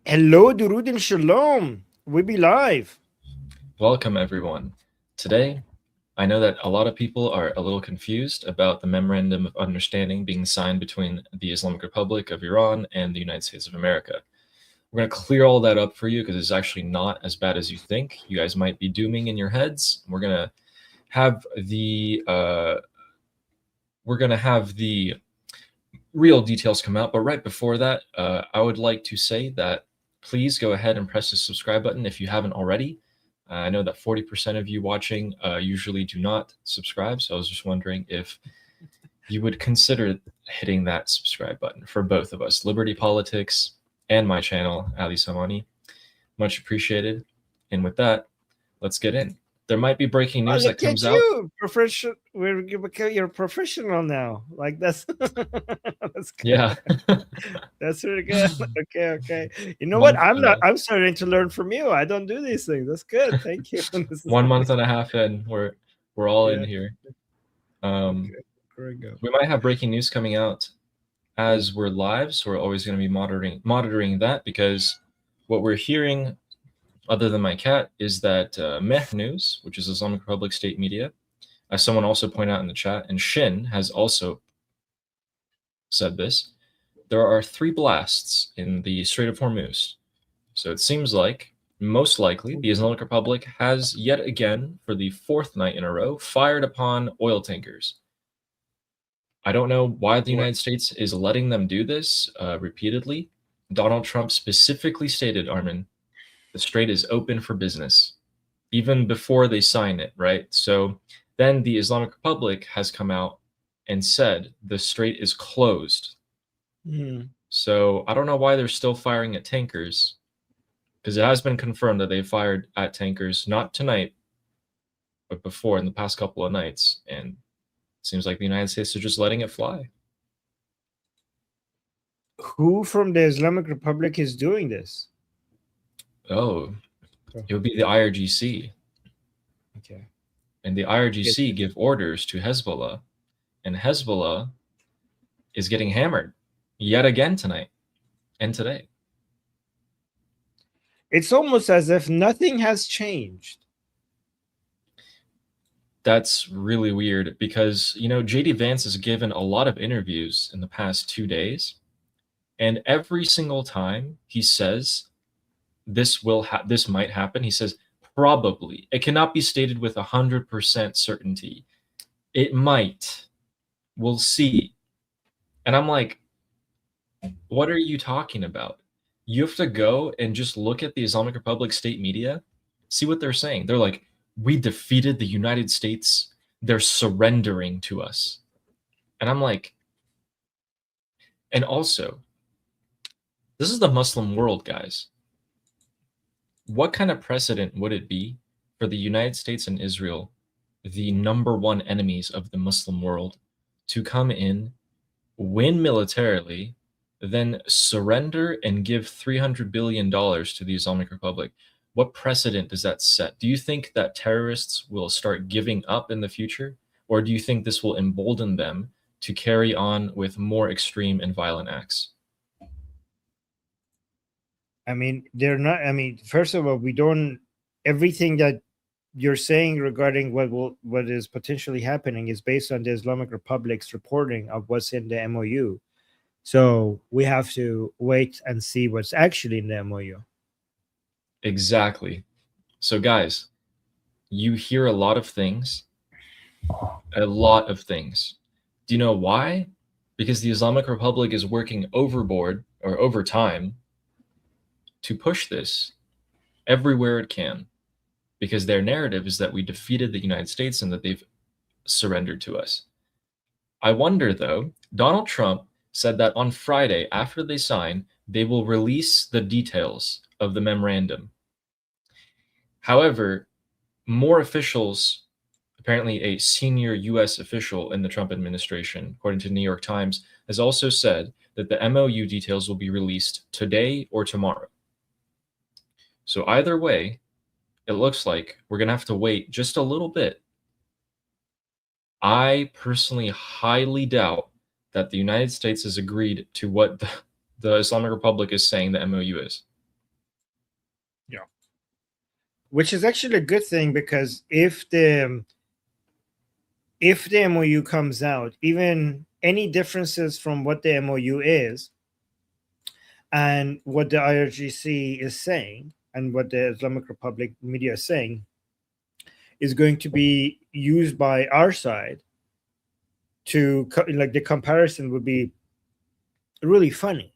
Hello, Durud and Shalom. We be live. Welcome, everyone. Today, I know that a lot of people are a little confused about the Memorandum of Understanding being signed between the Islamic Republic of Iran and the United States of America. We're going to clear all that up for you because it's actually not as bad as you think. You guys might be dooming in your heads. Have the we're going to have the real details come out. But right before that, I would like to say that please go ahead and press the subscribe button if you haven't already. I know that 40% of you watching usually do not subscribe, so I was just wondering if you would consider hitting that subscribe button for both of us, Liberty Politics and my channel, Ali Samani. Much appreciated. And with that, let's get in. There might be breaking Oh, news that look at comes out. you, professional. You're professional now. Like that's that's good. Yeah. That's really good. Okay, okay. You know what? month I'm not. I'm starting to learn from you. I don't do these things. That's good. Thank you. This is 1 month and a half in, we're all in yeah. here. Um, Okay. There we go. we might have breaking news coming out as we're live, so we're always going to be monitoring that, because what we're hearing, other than my cat, is that Meh News, which is Islamic Republic state media, as someone also pointed out in the chat, and Shin has also said this, there are 3 blasts in the Strait of Hormuz. So it seems like, most likely, the Islamic Republic has yet again, for the 4th night in a row, fired upon oil tankers. I don't know why the What? United States is letting them do this repeatedly. Donald Trump specifically stated, Armin, the strait is open for business, even before they sign it, right? So then the Islamic Republic has come out and said the strait is closed. Hmm. So I don't know why they're still firing at tankers, because it has been confirmed that they fired at tankers, not tonight, but before, in the past couple of nights. And it seems like the United States is just letting it fly. Who from the Islamic Republic is doing this? Oh, it would be the IRGC. Okay. And the Yes. IRGC give orders to Hezbollah, and Hezbollah is getting hammered yet again tonight and today. It's almost as if nothing has changed. That's really weird because, JD Vance has given a lot of interviews in the past 2 days, and every single time he says this might happen, he says probably. It cannot be stated with 100% certainty. It might. We'll see. And I'm like, what are you talking about? You have to go and just look at the Islamic Republic state media, see what they're saying. They're like, we defeated the United States. They're surrendering to us. And I'm like, and also, this is the Muslim world, guys. What kind of precedent would it be for the United States and Israel, the number one enemies of the Muslim world, to come in, win militarily, then surrender and give $300 billion to the Islamic Republic? What precedent does that set? Do you think that terrorists will start giving up in the future? Or do you think this will embolden them to carry on with more extreme and violent acts? I mean, they're not. I mean, first of all, we don't. Everything that you're saying regarding what is potentially happening is based on the Islamic Republic's reporting of what's in the MOU. So we have to wait and see what's actually in the MOU. Exactly. So, guys, you hear a lot of things. A lot of things. Do you know why? Because the Islamic Republic is working overboard or overtime to push this everywhere it can, because their narrative is that we defeated the United States and that they've surrendered to us. I wonder, though, Donald Trump said that on Friday, after they sign, they will release the details of the memorandum. However, more officials, apparently a senior US official in the Trump administration, according to the New York Times, has also said that the MOU details will be released today or tomorrow. So either way, it looks like we're going to have to wait just a little bit. I personally highly doubt that the United States has agreed to what the Islamic Republic is saying the MOU is. which is actually a good thing, because if the MOU comes out, even any differences from what the MOU is and what the IRGC is saying and what the Islamic Republic media is saying is going to be used by our side to like, the comparison would be really funny.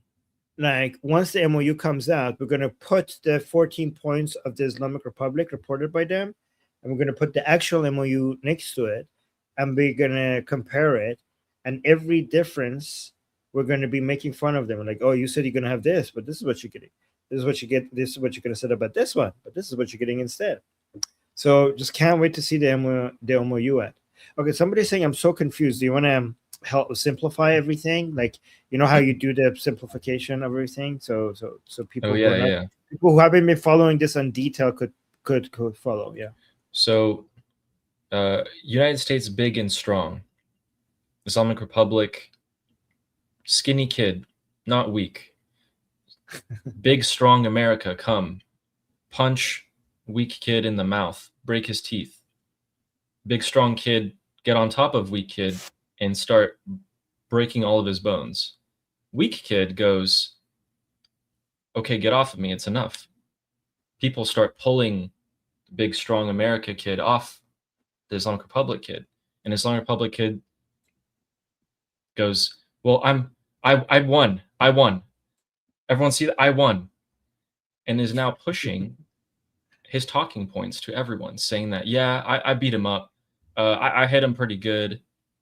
Like, once the MOU comes out, we're going to put the 14 points of the Islamic Republic reported by them, and we're going to put the actual MOU next to it, and we're going to compare it. And every difference, we're going to be making fun of them. Like, oh, you said you're going to have this, but this is what you're getting. This is what you get. This is what you're going to say about this one, but this is what you're getting instead. So just can't wait to see the MOU at. Okay, somebody's saying I'm so confused. Do you want to help simplify everything? Like, you know how you do the simplification of everything, so people people who haven't been following this on detail could follow. Yeah. So United States big and strong, Islamic Republic skinny kid, not weak. Big strong America, come punch weak kid in the mouth, break his teeth. Big strong kid, get on top of weak kid and start breaking all of his bones. Weak kid goes, okay, get off of me, it's enough. People start pulling the big strong America kid off the Islamic Republic kid. And Islamic Republic kid goes, well, I won. Everyone see that I won. And is now pushing his talking points to everyone, saying that, yeah, I beat him up. I hit him pretty good,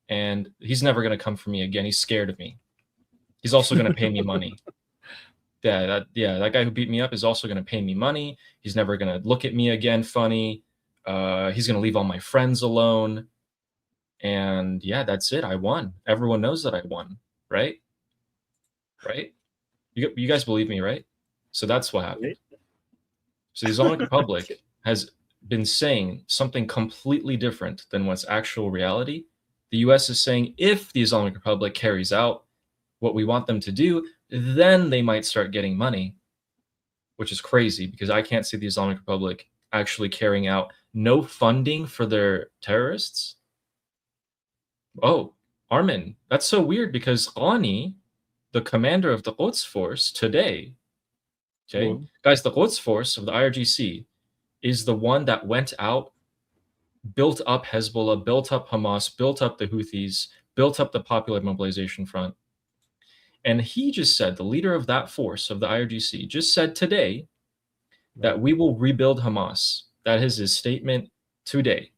and he's never going to come for me again. He's scared of me. He's also going to pay me money. That guy who beat me up is also going to pay me money. He's never going to look at me again funny. He's going to leave all my friends alone. And yeah, that's it. I won. Everyone knows that I won, right? Right? You guys believe me, right? So that's what happened. So the Islamic Republic has been saying something completely different than what's actual reality. The US is saying if the Islamic Republic carries out what we want them to do, then they might start getting money, which is crazy because I can't see the Islamic Republic actually carrying out no funding for their terrorists. Oh, Armin, that's so weird because Ghani, the commander of the Quds force today, okay, guys, the Quds force of the IRGC is the one that went out, built up Hezbollah, built up Hamas, built up the Houthis, built up the Popular Mobilization Front. And he just said, the leader of that force of the IRGC just said today that we will rebuild Hamas. That is his statement today.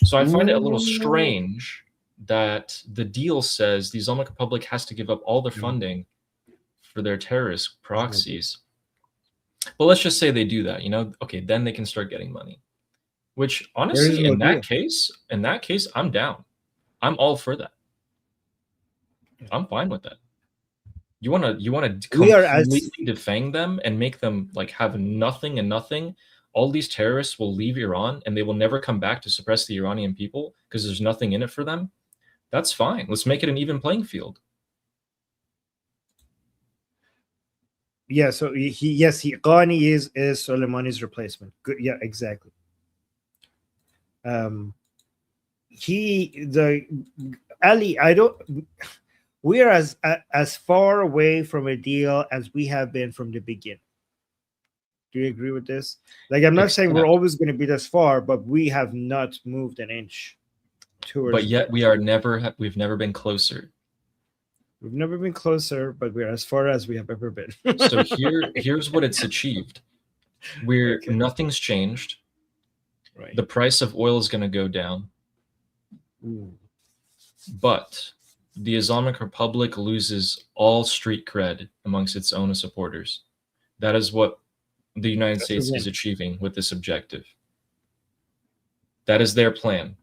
So I find it a little strange that the deal says the Islamic Republic has to give up all their funding for their terrorist proxies. But let's just say they do that, okay, then they can start getting money. Which honestly, in that case, I'm down. I'm all for that. I'm fine with that. You want to completely defang them and make them like have nothing and nothing. All these terrorists will leave Iran and they will never come back to suppress the Iranian people because there's nothing in it for them. That's fine. Let's make it an even playing field. Yeah, so Ghani is Soleimani's replacement. Good, yeah, exactly. Ali, we are as far away from a deal as we have been from the beginning. Do you agree with this? Like, I'm not saying we're always going to be this far, but we have not moved an inch towards. But yet we've never been closer. We've never been closer, but we're as far as we have ever been. So here's what it's achieved. Nothing's changed. Right. The price of oil is going to go down. But the Islamic Republic loses all street cred amongst its own supporters. That is what the United States is achieving with this objective. That is their plan.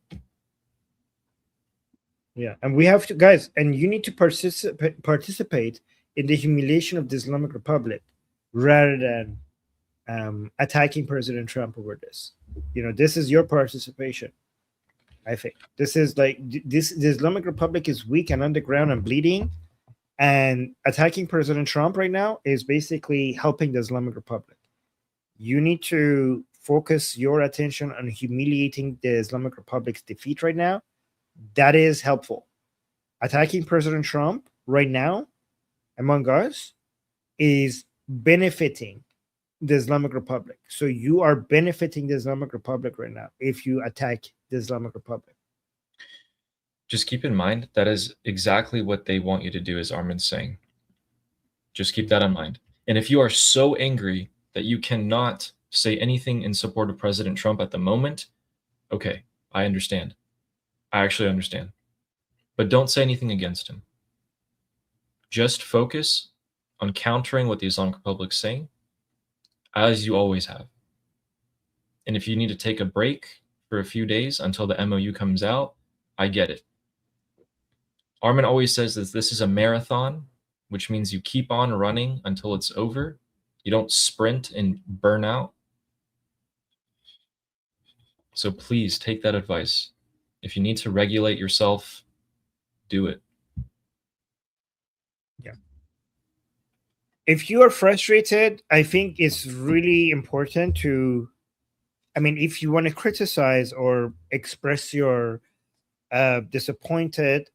Yeah, and we have to, guys, and you need to participate in the humiliation of the Islamic Republic rather than attacking President Trump over this. This is your participation. I think this is like the Islamic Republic is weak and underground and bleeding, and attacking President Trump right now is basically helping the Islamic Republic. You need to focus your attention on humiliating the Islamic Republic's defeat right now, that is helpful. Attacking President Trump right now, among us, is benefiting the Islamic Republic. So you are benefiting the Islamic Republic right now if you attack the Islamic Republic. Just keep in mind that is exactly what they want you to do, as Armin's saying. Just keep that in mind. And if you are so angry that you cannot say anything in support of President Trump at the moment, okay, I understand. I actually understand. But don't say anything against him. Just focus on countering what the Islamic Republic's saying, as you always have. And if you need to take a break for a few days until the MOU comes out, I get it. Armin always says that this is a marathon, which means you keep on running until it's over. You don't sprint and burn out. So please take that advice. If you need to regulate yourself, do it. Yeah. If you are frustrated, I think it's really important to, I mean, if you want to criticize or express your disappointment,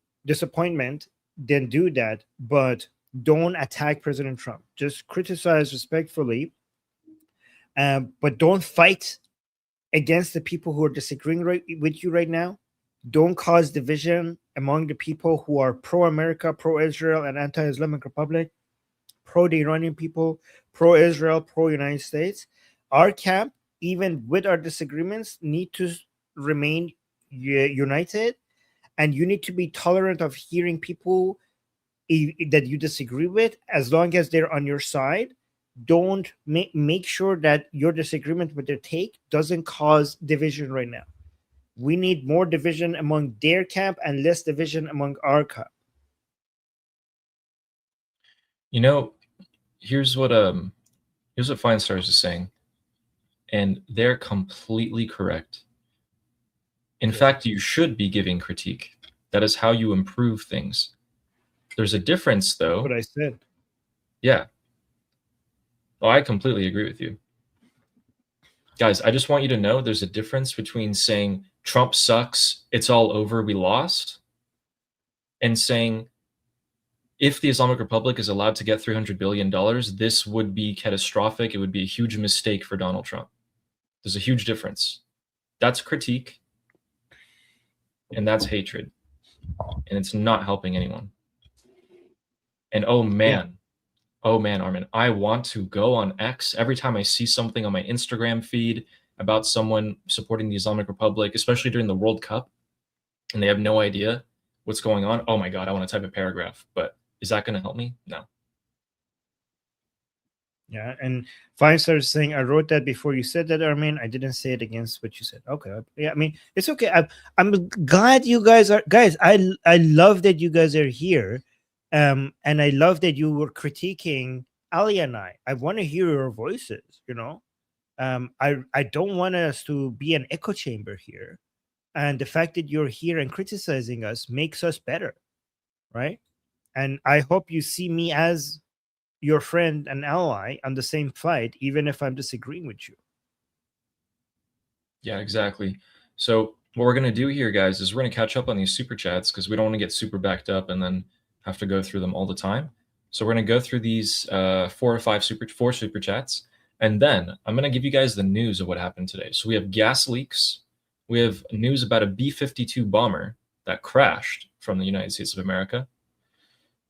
then do that. But don't attack President Trump. Just criticize respectfully, but don't fight against the people who are disagreeing with you right now. Don't cause division among the people who are pro-America, pro-Israel, and anti-Islamic Republic, pro-the Iranian people, pro-Israel, pro-United States. Our camp, even with our disagreements, need to remain united, and you need to be tolerant of hearing people that you disagree with, as long as they're on your side. Don't make sure that your disagreement with their take doesn't cause division right now. We need more division among their camp and less division among our camp. You know, here's what Fine Stars is saying, and they're completely correct. In fact, you should be giving critique. That is how you improve things. There's a difference, though. What I said. Yeah. Oh, I completely agree with you. Guys, I just want you to know there's a difference between saying Trump sucks, it's all over, we lost, and saying if the Islamic Republic is allowed to get $300 billion, this would be catastrophic. It would be a huge mistake for Donald Trump. There's a huge difference. That's critique, and that's hatred, and it's not helping anyone. And oh man, Armin, I want to go on X every time I see something on my Instagram feed about someone supporting the Islamic Republic, especially during the World Cup, and they have no idea what's going on. Oh my God, I want to type a paragraph, but is that going to help me? No. Yeah, and Fine started saying, I wrote that before you said that, Armin. I didn't say it against what you said. Okay. Yeah, I mean, it's okay. I'm glad you guys are, guys, I love that you guys are here. And I love that you were critiquing Ali and I. I want to hear your voices, you know. I don't want us to be an echo chamber here. And the fact that you're here and criticizing us makes us better, right? And I hope you see me as your friend and ally on the same fight, even if I'm disagreeing with you. Yeah, exactly. So what we're going to do here, guys, is we're going to catch up on these super chats because we don't want to get super backed up and then have to go through them all the time. So we're going to go through these four super chats, and then I'm going to give you guys the news of what happened today. So we have gas leaks. We have news about a B-52 bomber that crashed from the United States of America.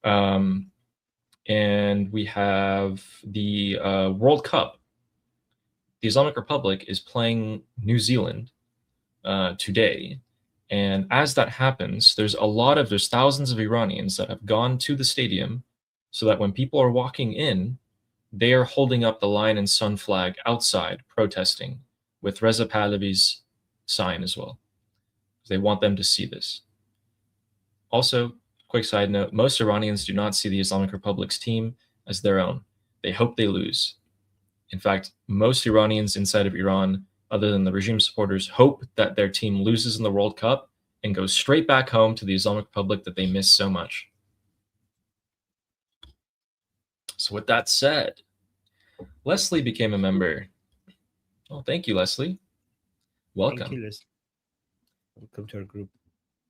And we have the World Cup. The Islamic Republic is playing New Zealand today. And as that happens, there's thousands of Iranians that have gone to the stadium so that when people are walking in, they are holding up the Lion and Sun flag outside protesting with Reza Pahlavi's sign as well. They want them to see this. Also, quick side note, most Iranians do not see the Islamic Republic's team as their own. They hope they lose. In fact, most Iranians inside of Iran, other than the regime supporters, hope that their team loses in the World Cup and goes straight back home to the Islamic Republic that they miss so much. So with that said, Leslie became a member Well, thank you, Leslie. Welcome. Thank you, Liz. Welcome to our group.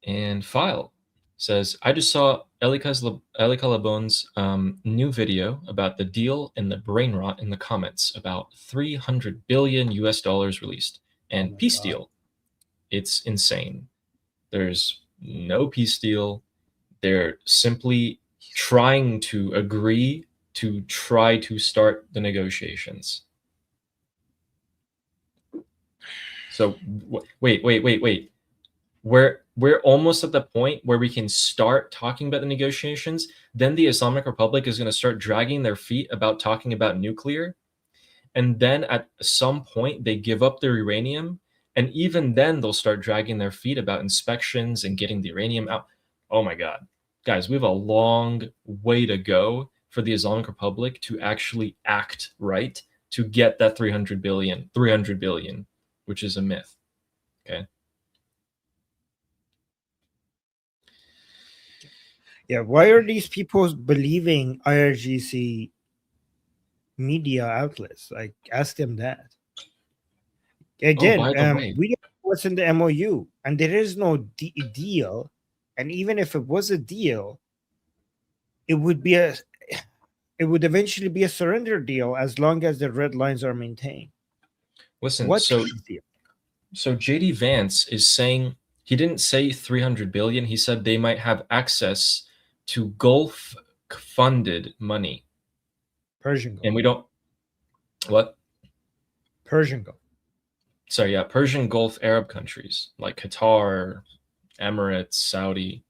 And File says, I just saw Elika Labon's new video about the deal and the brain rot in the comments about 300 billion US dollars released and my peace God. deal. It's insane. There's no peace deal. They're simply trying to agree to try to start the negotiations. So wait. We're almost at the point where we can start talking about the negotiations. Then the Islamic Republic is going to start dragging their feet about talking about nuclear. And then at some point they give up their uranium. And even then they'll start dragging their feet about inspections and getting the uranium out. Oh my God. Guys, we have a long way to go for the Islamic Republic to actually act right to get that 300 billion, which is a myth. Okay. Yeah, why are these people believing IRGC media outlets? Like, ask them that. Again, by the way, we don't know what's in the MOU, and there is no deal. And even if it was a deal, it would be a, it would eventually be a surrender deal as long as the red lines are maintained. listen, What so peace deal? so JD Vance is saying, he didn't say 300 billion, he said they might have access to Gulf funded money. Persian Gulf. And we don't what? Persian Gulf. So yeah, Persian Gulf Arab countries like Qatar, Emirates, Saudi.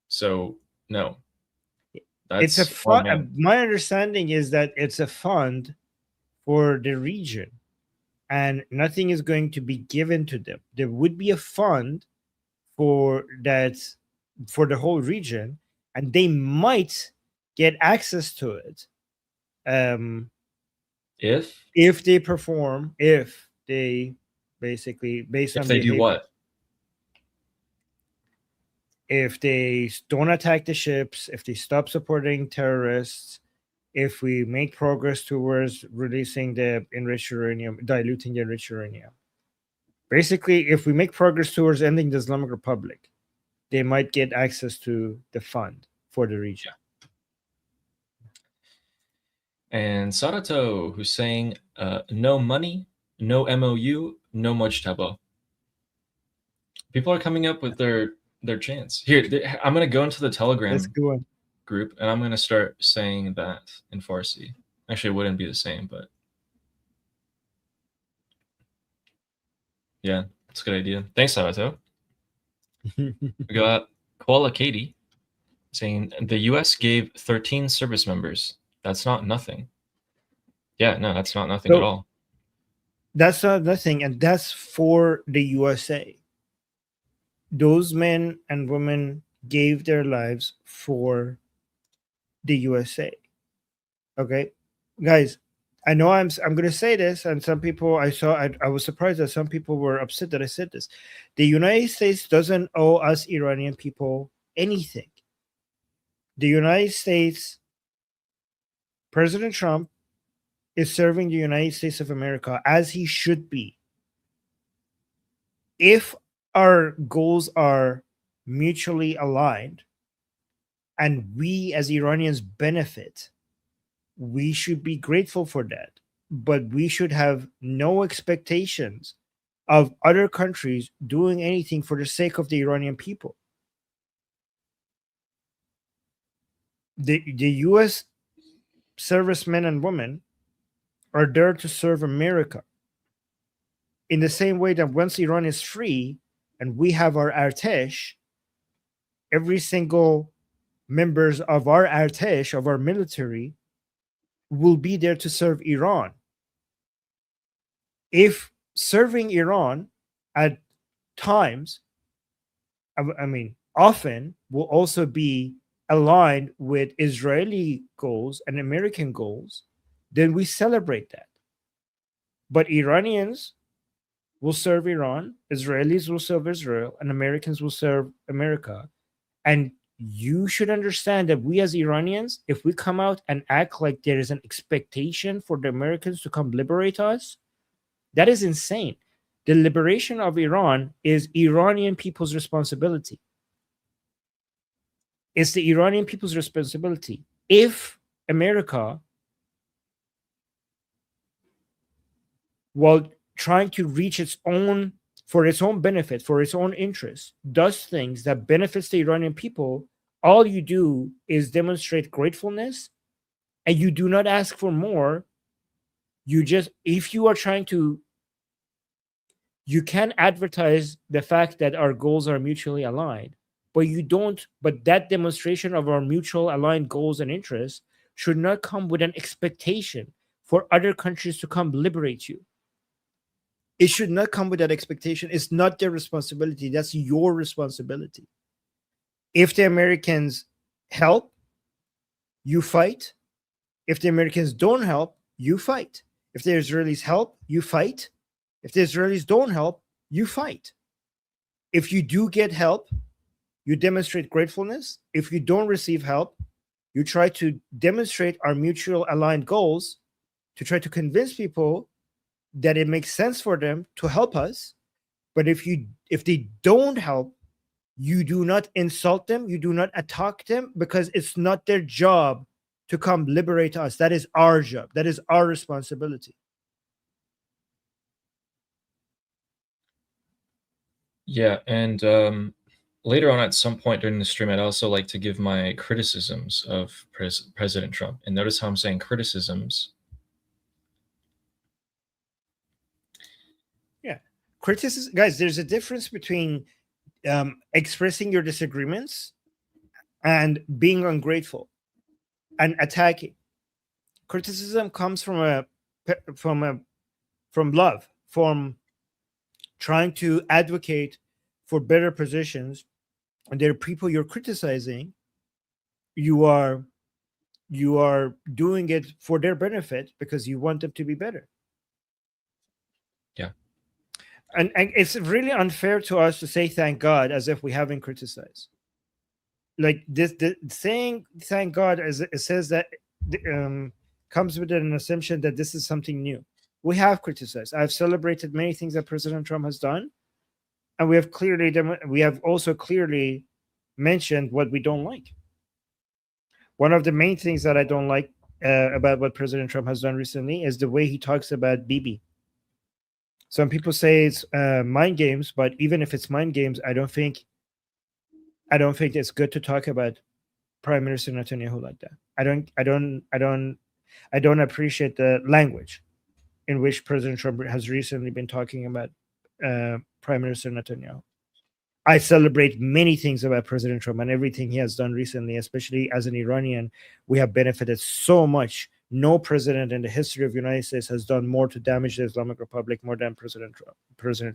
So no. It's a That's fund. My understanding is that it's a fund for the region, and nothing is going to be given to them. There would be a fund for that for the whole region, and they might get access to it if they perform, if they basically based on they behavior. do what? If they don't attack the ships, if they stop supporting terrorists, if we make progress towards releasing the enriched uranium, diluting the enriched uranium. Basically, if we make progress towards ending the Islamic Republic, they might get access to the fund for the region. And Sarato, who's saying, no money, no MOU, no Mujtaba. People are coming up with their chants. Here, I'm going to go into the Telegram group, and I'm going to start saying that in Farsi. Actually, it wouldn't be the same, but yeah, it's a good idea. Thanks, Sarato. We got Koala Katie saying, the US gave 13 service members. That's not nothing. Yeah, no, that's not nothing at all. That's not nothing, and that's for the USA. Those men and women gave their lives for the USA. Okay, guys, I know I'm going to say this, and some people I was surprised that some people were upset that I said this. The United States doesn't owe us Iranian people anything. The United States, President Trump, is serving the United States of America as he should be. If our goals are mutually aligned and we as Iranians benefit, we should be grateful for that. But we should have no expectations of other countries doing anything for the sake of the Iranian people. The US servicemen and women are there to serve America. In the same way that once Iran is free and we have our Artesh, every single members of our Artesh, of our military, will be there to serve Iran. If serving Iran at times, I mean, often will also be aligned with Israeli goals and American goals, then we celebrate that. But Iranians will serve Iran, Israelis will serve Israel, and Americans will serve America. And you should understand that we as Iranians, if we come out and act like there is an expectation for the Americans to come liberate us, that is insane. The liberation of Iran is Iranian people's responsibility. It's the Iranian people's responsibility. If America, while trying to reach its own, for its own benefit, for its own interest, does things that benefits the Iranian people, all you do is demonstrate gratefulness, and you do not ask for more. You just, if you are trying to, you can advertise the fact that our goals are mutually aligned, but you don't, but that demonstration of our mutual aligned goals and interests should not come with an expectation for other countries to come liberate you. It should not come with that expectation. It's not their responsibility. That's your responsibility. If the Americans help, you fight. If the Americans don't help, you fight. If the Israelis help, you fight. If the Israelis don't help, you fight. If you do get help, you demonstrate gratefulness. If you don't receive help, you try to demonstrate our mutual aligned goals to try to convince people that it makes sense for them to help us. But if they don't help, you do not insult them, you do not attack them, because it's not their job to come liberate us. That is our job. That is our responsibility. Yeah, and later on at some point during the stream, I'd also like to give my criticisms of President Trump. And notice how I'm saying criticisms. Yeah. Criticism, guys, there's a difference between expressing your disagreements and being ungrateful and attacking. Criticism comes from love, from trying to advocate for better positions, and there are people you're criticizing. You are doing it for their benefit because you want them to be better. Yeah. And it's really unfair to us to say thank God as if we haven't criticized. Like this, saying thank God, as it says that comes with an assumption that this is something new. We have criticized. I've celebrated many things that President Trump has done, and we have also clearly mentioned what we don't like. One of the main things that I don't like about what President Trump has done recently is the way he talks about Bibi. Some people say it's mind games, but even if it's mind games, I don't think it's good to talk about Prime Minister Netanyahu like that. I don't appreciate the language in which President Trump has recently been talking about Prime Minister Netanyahu. I celebrate many things about President Trump and everything he has done recently, especially as an Iranian. We have benefited so much. No president in the history of the United States has done more to damage the Islamic Republic more than President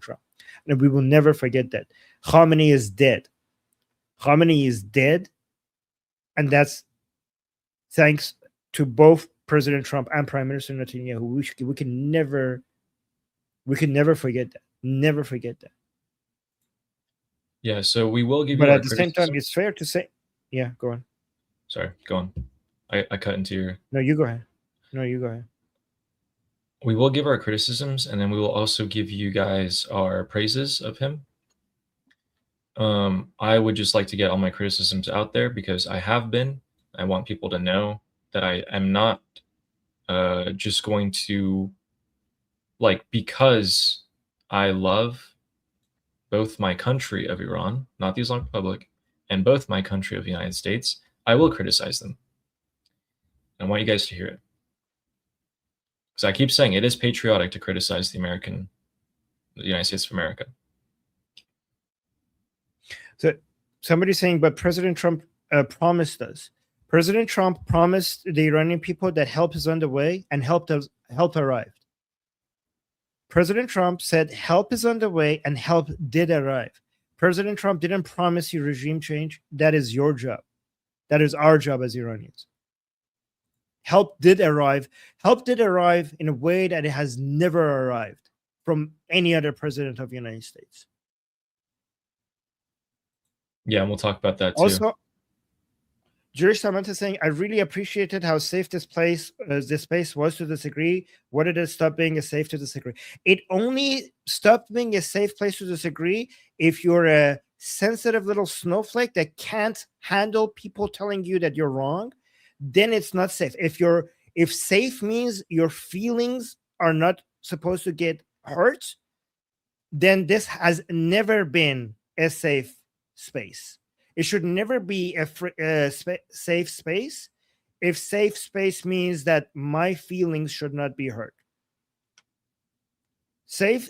Trump. And we will never forget that. Khamenei is dead. Khamenei is dead. And that's thanks to both President Trump and Prime Minister Netanyahu. We can never forget that. Never forget that. Yeah, so we will give but you at the same time, it's fair to say, yeah, go on. Sorry, go on. I cut into your... No, you go ahead. We will give our criticisms, and then we will also give you guys our praises of him. I would just like to get all my criticisms out there because I want people to know that I am not just going to, because I love both my country of Iran, not the Islamic Republic, and both my country of the United States, I will criticize them. I want you guys to hear it. Because I keep saying it is patriotic to criticize the United States of America. So somebody's saying, but President Trump promised us. President Trump promised the Iranian people that help is on the way, and help arrived. President Trump said help is on the way, and help did arrive. President Trump didn't promise you regime change. That is your job. That is our job as Iranians. Help did arrive. Help did arrive in a way that it has never arrived from any other president of the United States. Yeah, and we'll talk about that too. Jewish Samantha saying, I really appreciated how safe this space was to disagree. What did it stop being a safe to disagree? It only stopped being a safe place to disagree if you're a sensitive little snowflake that can't handle people telling you that you're wrong. Then it's not safe. If safe means your feelings are not supposed to get hurt, then this has never been a safe space. It should never be a safe space if safe space means that my feelings should not be hurt. Safe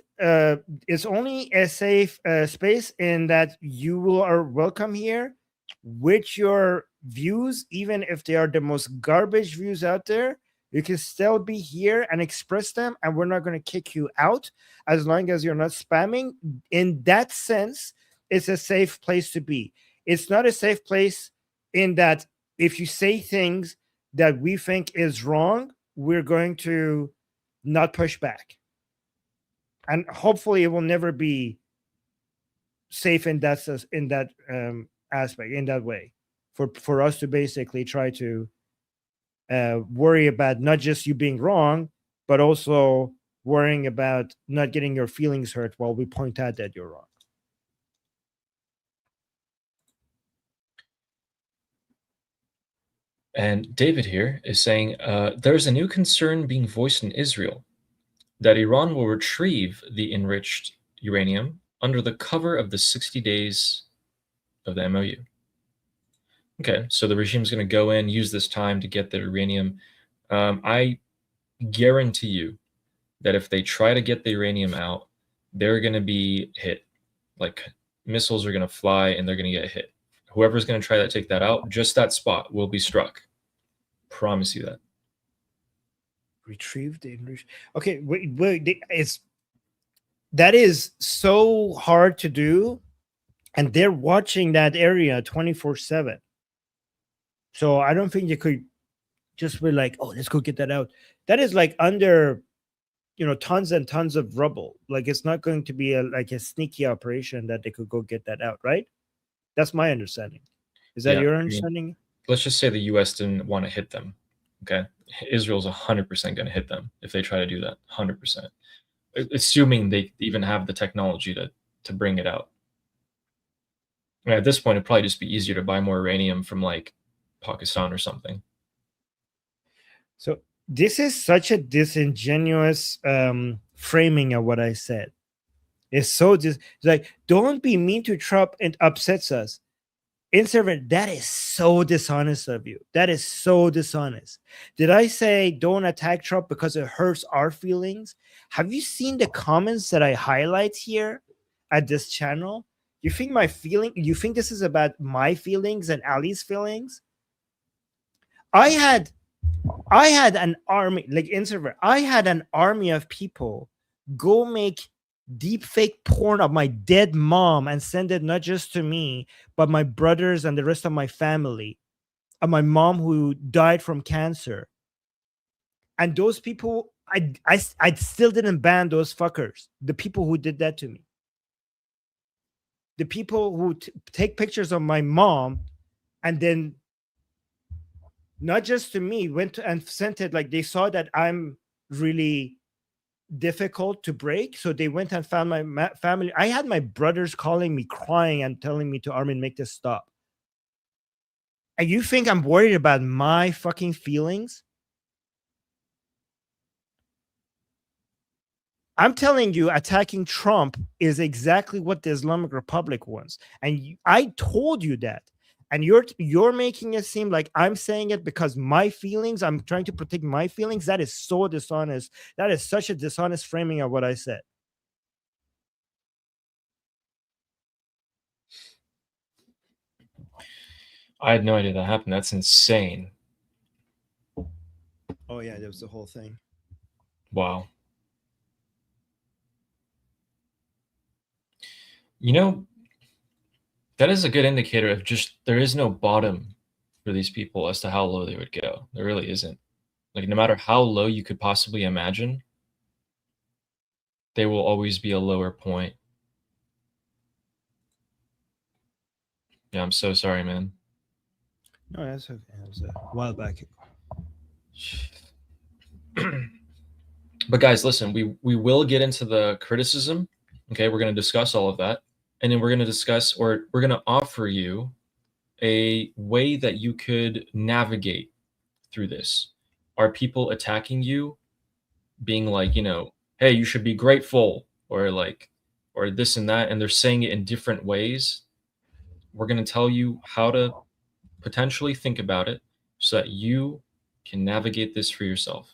is only a safe space in that you are welcome here with your views, even if they are the most garbage views out there. You can still be here and express them, and we're not going to kick you out as long as you're not spamming. In that sense, it's a safe place to be. It's not a safe place in that if you say things that we think is wrong, we're going to not push back. And hopefully, it will never be safe in that aspect, in that way, for us to basically try to worry about not just you being wrong, but also worrying about not getting your feelings hurt while we point out that you're wrong. And David here is saying there's a new concern being voiced in Israel that Iran will retrieve the enriched uranium under the cover of the 60 days of the MOU. Okay, so the regime's going to go in, use this time to get the uranium. I guarantee you that if they try to get the uranium out, they're going to be hit. Like missiles are going to fly and they're going to get hit. Whoever's going to try to take that out, just that spot will be struck. Promise you that. Retrieve the enriched. Okay, wait, that is so hard to do, and they're watching that area 24/7. So I don't think you could just be like, oh, let's go get that out. That is like under, tons and tons of rubble. Like it's not going to be like a sneaky operation that they could go get that out, right? That's my understanding. Is that your understanding? Let's just say the U.S. didn't want to hit them. Okay, Israel's 100% going to hit them if they try to do that. 100%, assuming they even have the technology to bring it out. I mean, at this point, it'd probably just be easier to buy more uranium from like Pakistan or something. So this is such a disingenuous framing of what I said. It's so it's like, don't be mean to Trump, and upsets us. Inservant, that is so dishonest of you. That is so dishonest. Did I say don't attack Trump because it hurts our feelings? Have you seen the comments that I highlight here at this channel? You think this is about my feelings and Ali's feelings? I had an army, like Inservant, I had an army of people go make deep fake porn of my dead mom and send it not just to me, but my brothers and the rest of my family, of my mom who died from cancer. And those people, I still didn't ban those fuckers, the people who did that to me. The people who take pictures of my mom and then not just to me, went and sent it, like they saw that I'm really difficult to break, so they went and found my family. I had my brothers calling me, crying and telling me to Armin, make this stop. And you think I'm worried about my fucking feelings? I'm telling you, attacking Trump is exactly what the Islamic Republic wants, and I told you that. And you're making it seem like I'm saying it because my feelings, I'm trying to protect my feelings. That is so dishonest. That is such a dishonest framing of what I said. I had no idea that happened. That's insane. Oh yeah, that was the whole thing. Wow. You know, that is a good indicator of just there is no bottom for these people as to how low they would go. There really isn't. Like no matter how low you could possibly imagine, there will always be a lower point. Yeah, I'm so sorry, man. No, that's okay. That was a while back. But guys, listen, we will get into the criticism. Okay, we're going to discuss all of that, and then we're going to discuss, or we're going to offer you a way that you could navigate through this. Are people attacking you, being like, hey, you should be grateful, or like, or this and that, and they're saying it in different ways? We're going to tell you how to potentially think about it so that you can navigate this for yourself.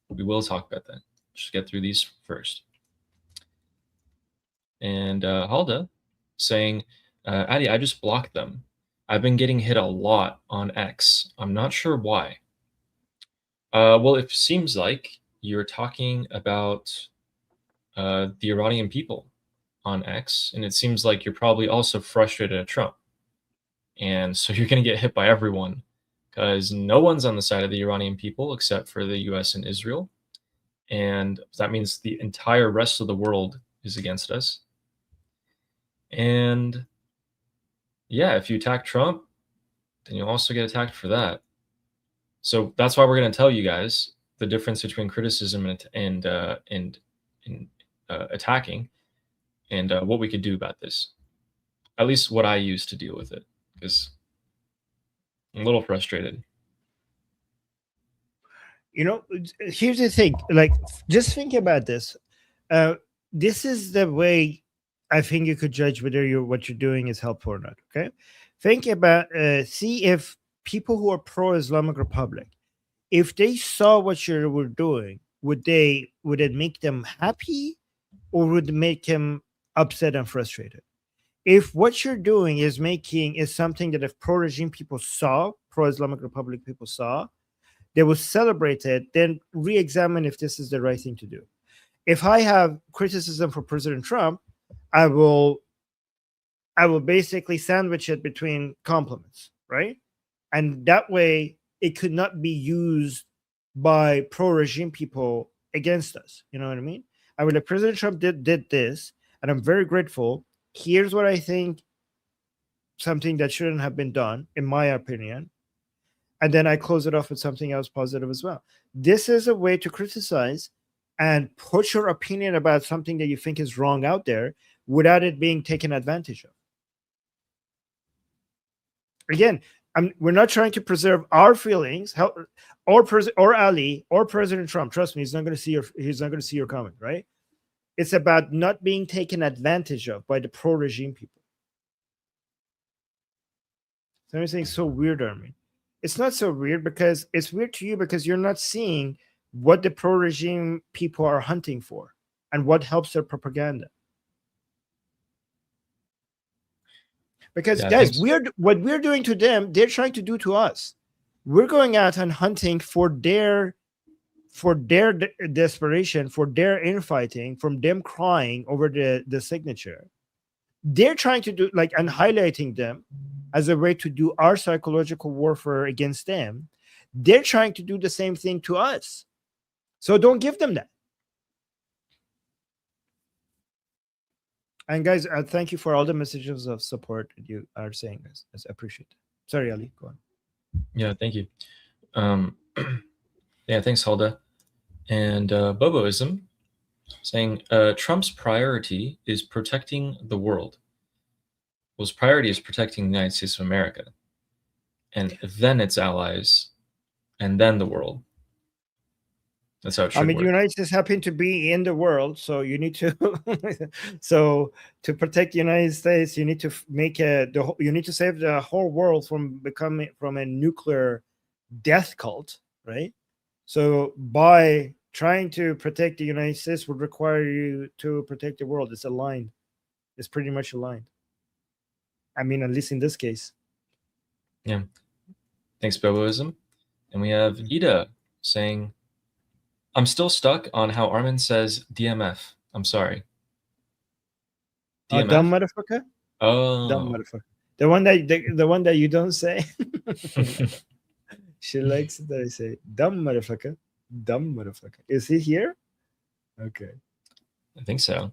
We will talk about that. Just get through these first. And Halda saying, Addy, I just blocked them. I've been getting hit a lot on X. I'm not sure why. Well, it seems like you're talking about the Iranian people on X, and it seems like you're probably also frustrated at Trump. And so you're going to get hit by everyone because no one's on the side of the Iranian people except for the US and Israel. And that means the entire rest of the world is against us. And yeah, if you attack Trump, then you'll also get attacked for that. So that's why we're going to tell you guys the difference between criticism and attacking, and what we could do about this. At least what I use to deal with it, because I'm a little frustrated. Here's the thing. Like, just think about this. Uh, this is the way I think you could judge whether what you're doing is helpful or not. Okay, think about see if people who are pro Islamic Republic, if they saw what you were doing, would it make them happy, or would it make them upset and frustrated? If what you're doing is something that if pro regime people saw, pro Islamic Republic people saw, they will celebrate it, then re-examine if this is the right thing to do. If I have criticism for President Trump, I will basically sandwich it between compliments, right? And that way it could not be used by pro-regime people against us. You know what I mean? I mean, like, President Trump did this, and I'm very grateful. Here's what I think, something that shouldn't have been done, in my opinion. And then I close it off with something else positive as well. This is a way to criticize and put your opinion about something that you think is wrong out there without it being taken advantage of. Again, we're not trying to preserve our feelings, or Ali or President Trump. Trust me, he's not going to see your comment, right? It's about not being taken advantage of by the pro-regime people. So I'm saying so weird, Armin. It's not so weird because it's weird to you because you're not seeing what the pro-regime people are hunting for and what helps their propaganda. Because, Yeah, guys, thanks. what we're doing to them, they're trying to do to us. We're going out and hunting for their desperation, for their infighting, from them crying over the signature. They're trying to do, like, and highlighting them as a way to do our psychological warfare against them. They're trying to do the same thing to us. So don't give them that. And guys, thank you for all the messages of support that you are saying this. I appreciate it. Sorry, Ali, go on. Yeah, thank you. Yeah, thanks, Hulda. And Boboism saying Trump's priority is protecting the world. Well, his priority is protecting the United States of America, and then its allies, and then the world. That's how it I should mean, the work. United States happen to be in the world, so you need to. So to protect the United States, you need to you need to save the whole world from becoming from a nuclear death cult, right? So by trying to protect the United States would require you to protect the world. It's aligned. It's pretty much aligned. I mean, at least in this case. Yeah. Thanks, Boboism. And we have Ida saying, I'm still stuck on how Armin says DMF. I'm sorry. Dumb DMF? motherfucker. Dumb Oh. motherfucker. The one that you don't say. She likes it that I say dumb motherfucker. Dumb motherfucker. Is he here? Okay. I think so.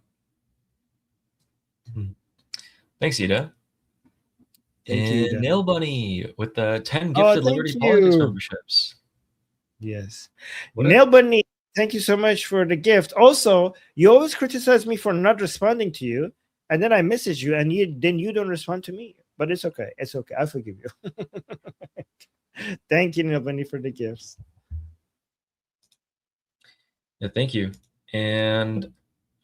Thanks, Ida. Thank you, And Dan. Nail Bunny with the 10 Oh, gifted thank Liberty Politics you. memberships. Yes. What Nail Bunny, thank you so much for the gift. Also, you always criticize me for not responding to you, and then I message you, and then you don't respond to me. But it's okay. It's okay. I forgive you. Thank you, Nail Bunny, for the gifts. Yeah, thank you. And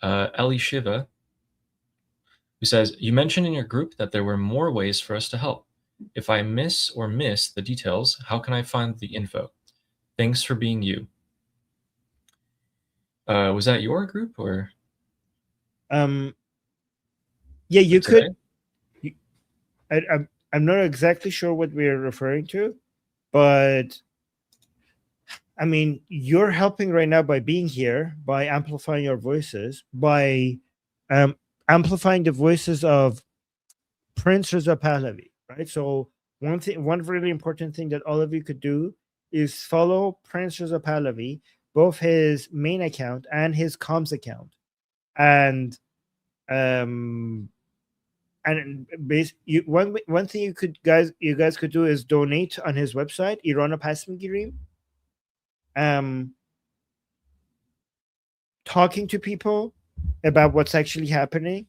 Ellie Shiva, who says, you mentioned in your group that there were more ways for us to help. If I miss the details, how can I find the info? Thanks for being you. Was that your group or? Yeah, you today? could. I'm not exactly sure what we're referring to, but I mean, you're helping right now by being here, by amplifying your voices, by um, amplifying the voices of Prince Reza Pahlavi, right? So one really important thing that all of you could do is follow Prince Reza Pahlavi, both his main account and his comms account, and um one thing you guys could do is donate on his website Irana Pasmigirim. Talking to people about what's actually happening,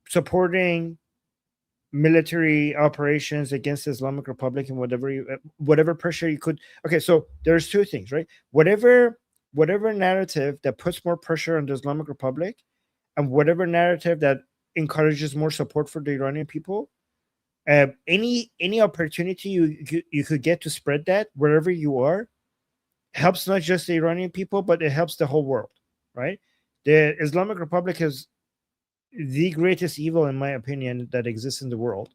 supporting military operations against the Islamic Republic and whatever pressure you could. Okay, so there's two things, right? Whatever narrative that puts more pressure on the Islamic Republic, and whatever narrative that encourages more support for the Iranian people, any opportunity you could get to spread that wherever you are helps not just the Iranian people, but it helps the whole world, right? The Islamic Republic is the greatest evil, in my opinion, that exists in the world,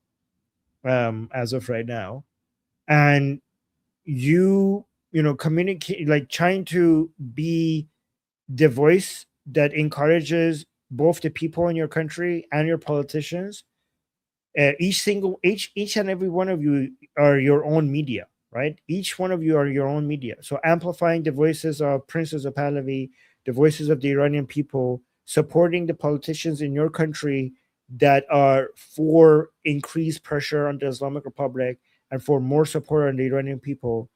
as of right now. And communicate, like trying to be the voice that encourages both the people in your country and your politicians. Each and every one of you are your own media, right? Each one of you are your own media. So amplifying the voices of Princess of Pahlavi, the voices of the Iranian people, supporting the politicians in your country that are for increased pressure on the Islamic Republic and for more support on the Iranian people.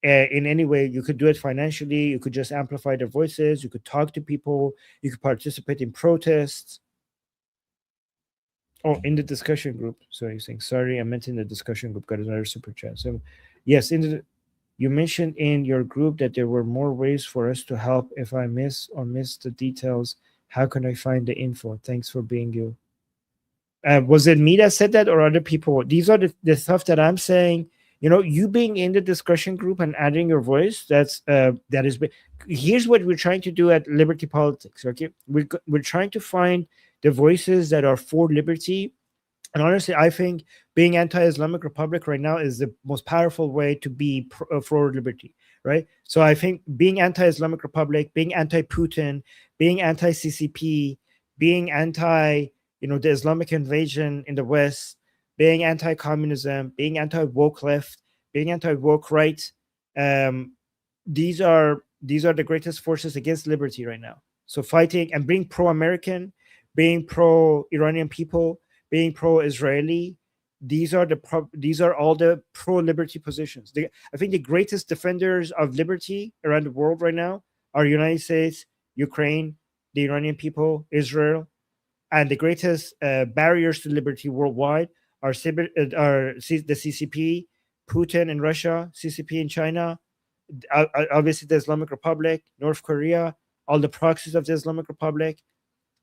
In any way you could do it financially, you could just amplify their voices, you could talk to people, you could participate in protests. Oh, in the discussion group. So you're saying, sorry, I meant in the discussion group, got another super chat. So, yes, you mentioned in your group that there were more ways for us to help. If I miss the details, how can I find the info? Thanks for being you. Was it me that said that or other people? These are the stuff that I'm saying. You being in the discussion group and adding your voice, that is. Here's what we're trying to do at Liberty Politics. Okay, we're trying to find the voices that are for liberty. And honestly, I think being anti-Islamic Republic right now is the most powerful way to be for liberty, right? So I think being anti-Islamic Republic, being anti-Putin, being anti-CCP, being anti, the Islamic invasion in the West, being anti-communism, being anti-woke left, being anti-woke right, these are the greatest forces against liberty right now. So fighting and being pro-American, being pro-Iranian people, being pro-Israeli, these are all the pro-liberty positions. I think the greatest defenders of liberty around the world right now are United States, Ukraine, the Iranian people, Israel, and the greatest barriers to liberty worldwide are the CCP, Putin in Russia, CCP in China, obviously the Islamic Republic, North Korea, all the proxies of the Islamic Republic,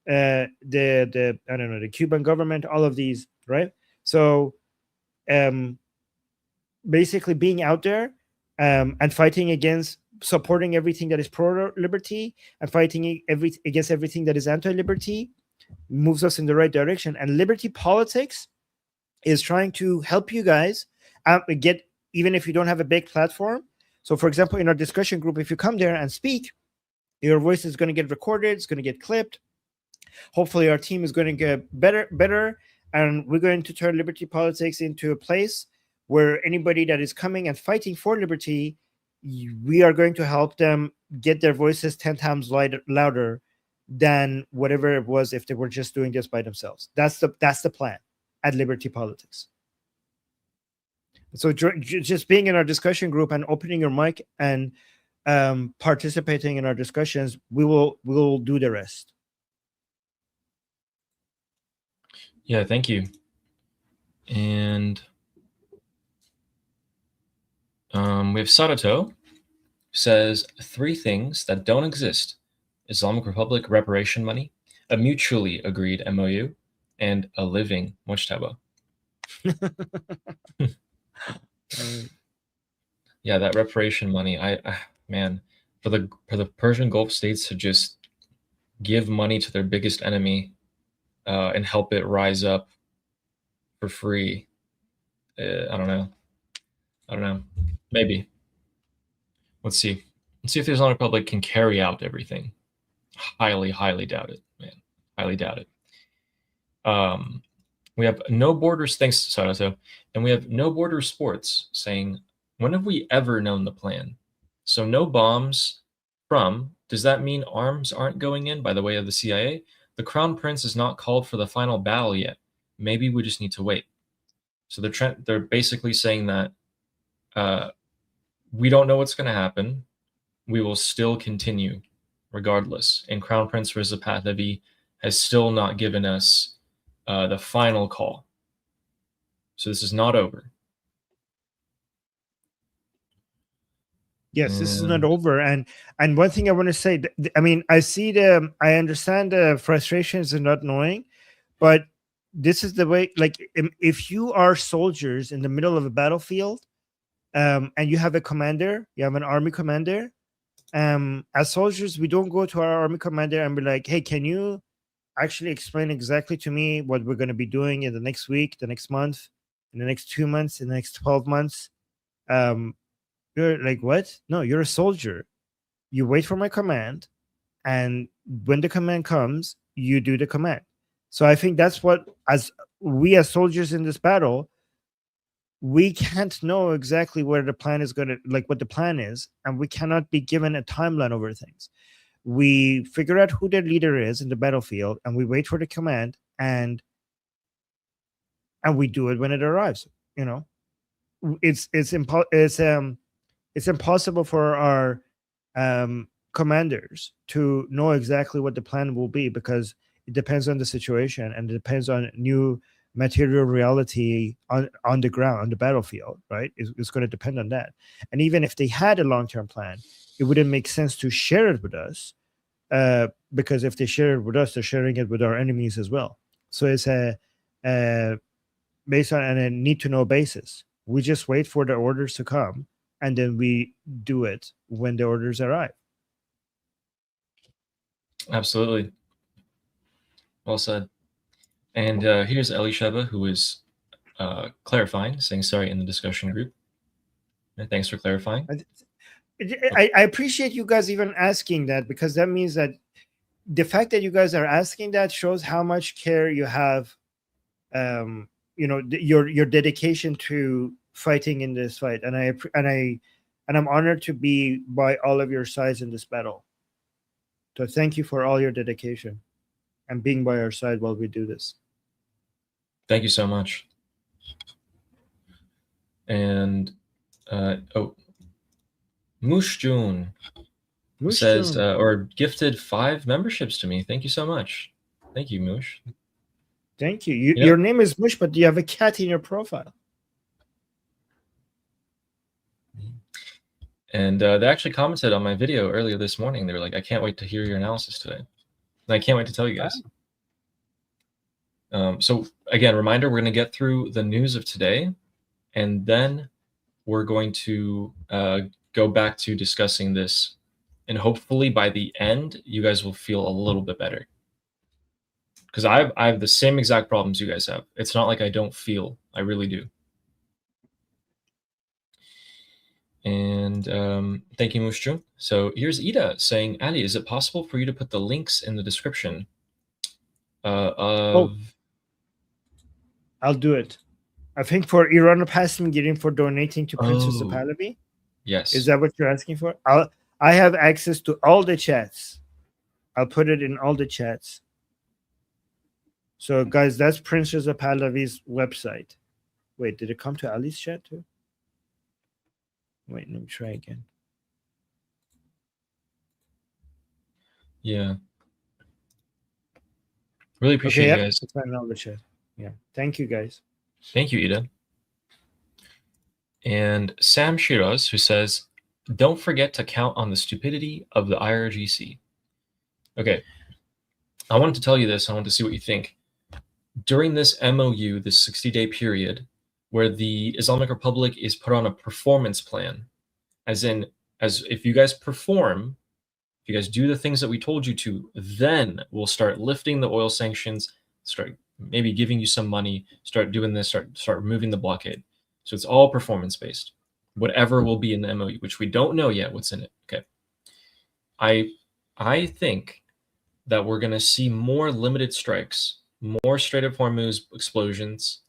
the I don't know, the Cuban government, all of these, right? So basically being out there and fighting against, supporting everything that is pro liberty and fighting against everything that is anti-liberty moves us in the right direction. And Liberty Politics is trying to help you guys get, even if you don't have a big platform. So for example, in our discussion group, if you come there and speak, your voice is going to get recorded, it's going to get clipped. Hopefully our team is going to get better, and we're going to turn Liberty Politics into a place where anybody that is coming and fighting for liberty, we are going to help them get their voices 10 times louder than whatever it was if they were just doing this by themselves. That's the plan. at Liberty Politics. So just being in our discussion group and opening your mic and participating in our discussions, we'll do the rest. Yeah, thank you. And we have Sadato, says 3 things that don't exist: Islamic Republic reparation money, a mutually agreed MOU, and a living Mujtaba. Yeah, that reparation money, man, for the Persian Gulf states to just give money to their biggest enemy and help it rise up for free. I don't know. Maybe. Let's see. Let's see if the Islamic Republic can carry out everything. Highly, highly doubt it, man. Highly doubt it. We have no borders, thanks, Sarato, and we have no border sports saying, when have we ever known the plan? So no bombs does that mean arms aren't going in by the way of the CIA? The Crown Prince is not called for the final battle yet. Maybe we just need to wait. So they're basically saying that we don't know what's going to happen. We will still continue regardless. And Crown Prince Reza Pahlavi has still not given us the final call. So this is not over. Yes, this is not over. And one thing I want to say, I mean, I understand the frustrations and not knowing, but this is the way, like, if you are soldiers in the middle of a battlefield, and you have a commander, you have an army commander, as soldiers, we don't go to our army commander and be like, hey, can you actually explain exactly to me what we're going to be doing in the next week, the next month, in the next 2 months, in the next 12 months? You're like, what? No, you're a soldier. You wait for my command, and when the command comes, you do the command. So I think that's what, as soldiers in this battle, we can't know exactly where the plan is going to, like, what the plan is, and we cannot be given a timeline over things. We figure out who the leader is in the battlefield, and we wait for the command, and we do it when it arrives. You know, it's impossible for our commanders to know exactly what the plan will be, because it depends on the situation and it depends on new material reality on the ground, on the battlefield, right? It's going to depend on that. And even if they had a long-term plan, it wouldn't make sense to share it with us, because if they share it with us, they're sharing it with our enemies as well. So it's based on a need-to-know basis. We just wait for the orders to come, and then we do it when the orders arrive. Absolutely. Well said. And here's Elisheba, who is clarifying, saying sorry in the discussion group. And thanks for clarifying. I appreciate you guys even asking that, because that means that the fact that you guys are asking that shows how much care you have, your dedication to fighting in this fight. And I'm honored to be by all of your sides in this battle. So thank you for all your dedication and being by our side while we do this. Thank you so much. And Mushjun says, or gifted 5 memberships to me. Thank you so much. Thank you, Mush. Thank you. Your name is Mush, but you have a cat in your profile. And they actually commented on my video earlier this morning. They were like, I can't wait to hear your analysis today. And I can't wait to tell you guys. So again, reminder, we're going to get through the news of today, and then we're going to go back to discussing this. And hopefully by the end, you guys will feel a little bit better. Because I have the same exact problems you guys have. It's not like I don't feel. I really do. And thank you, Mushju. So here's Ida saying, Ali, is it possible for you to put the links in the description of... I'll do it. I think for Iran Passim getting for donating to Princess Pahlavi. Yes. Is that what you're asking for? I have access to all the chats. I'll put it in all the chats. So, guys, that's Princess of Pahlavi's website. Wait, did it come to Ali's chat too? Wait, let me try again. Yeah. Really appreciate you guys. It's on the chat. Yeah. Thank you, guys. Thank you, Ida. And Sam Shiraz, who says, don't forget to count on the stupidity of the IRGC. Okay. I wanted to tell you this. I wanted to see what you think. During this MOU, this 60-day period, where the Islamic Republic is put on a performance plan, as if you guys perform, if you guys do the things that we told you to, then we'll start lifting the oil sanctions, start maybe giving you some money, start doing this, start removing the blockade. So it's all performance based. Whatever will be in the MOU, which we don't know yet what's in it. Okay. I think that we're going to see more limited strikes, more Strait of Hormuz explosions,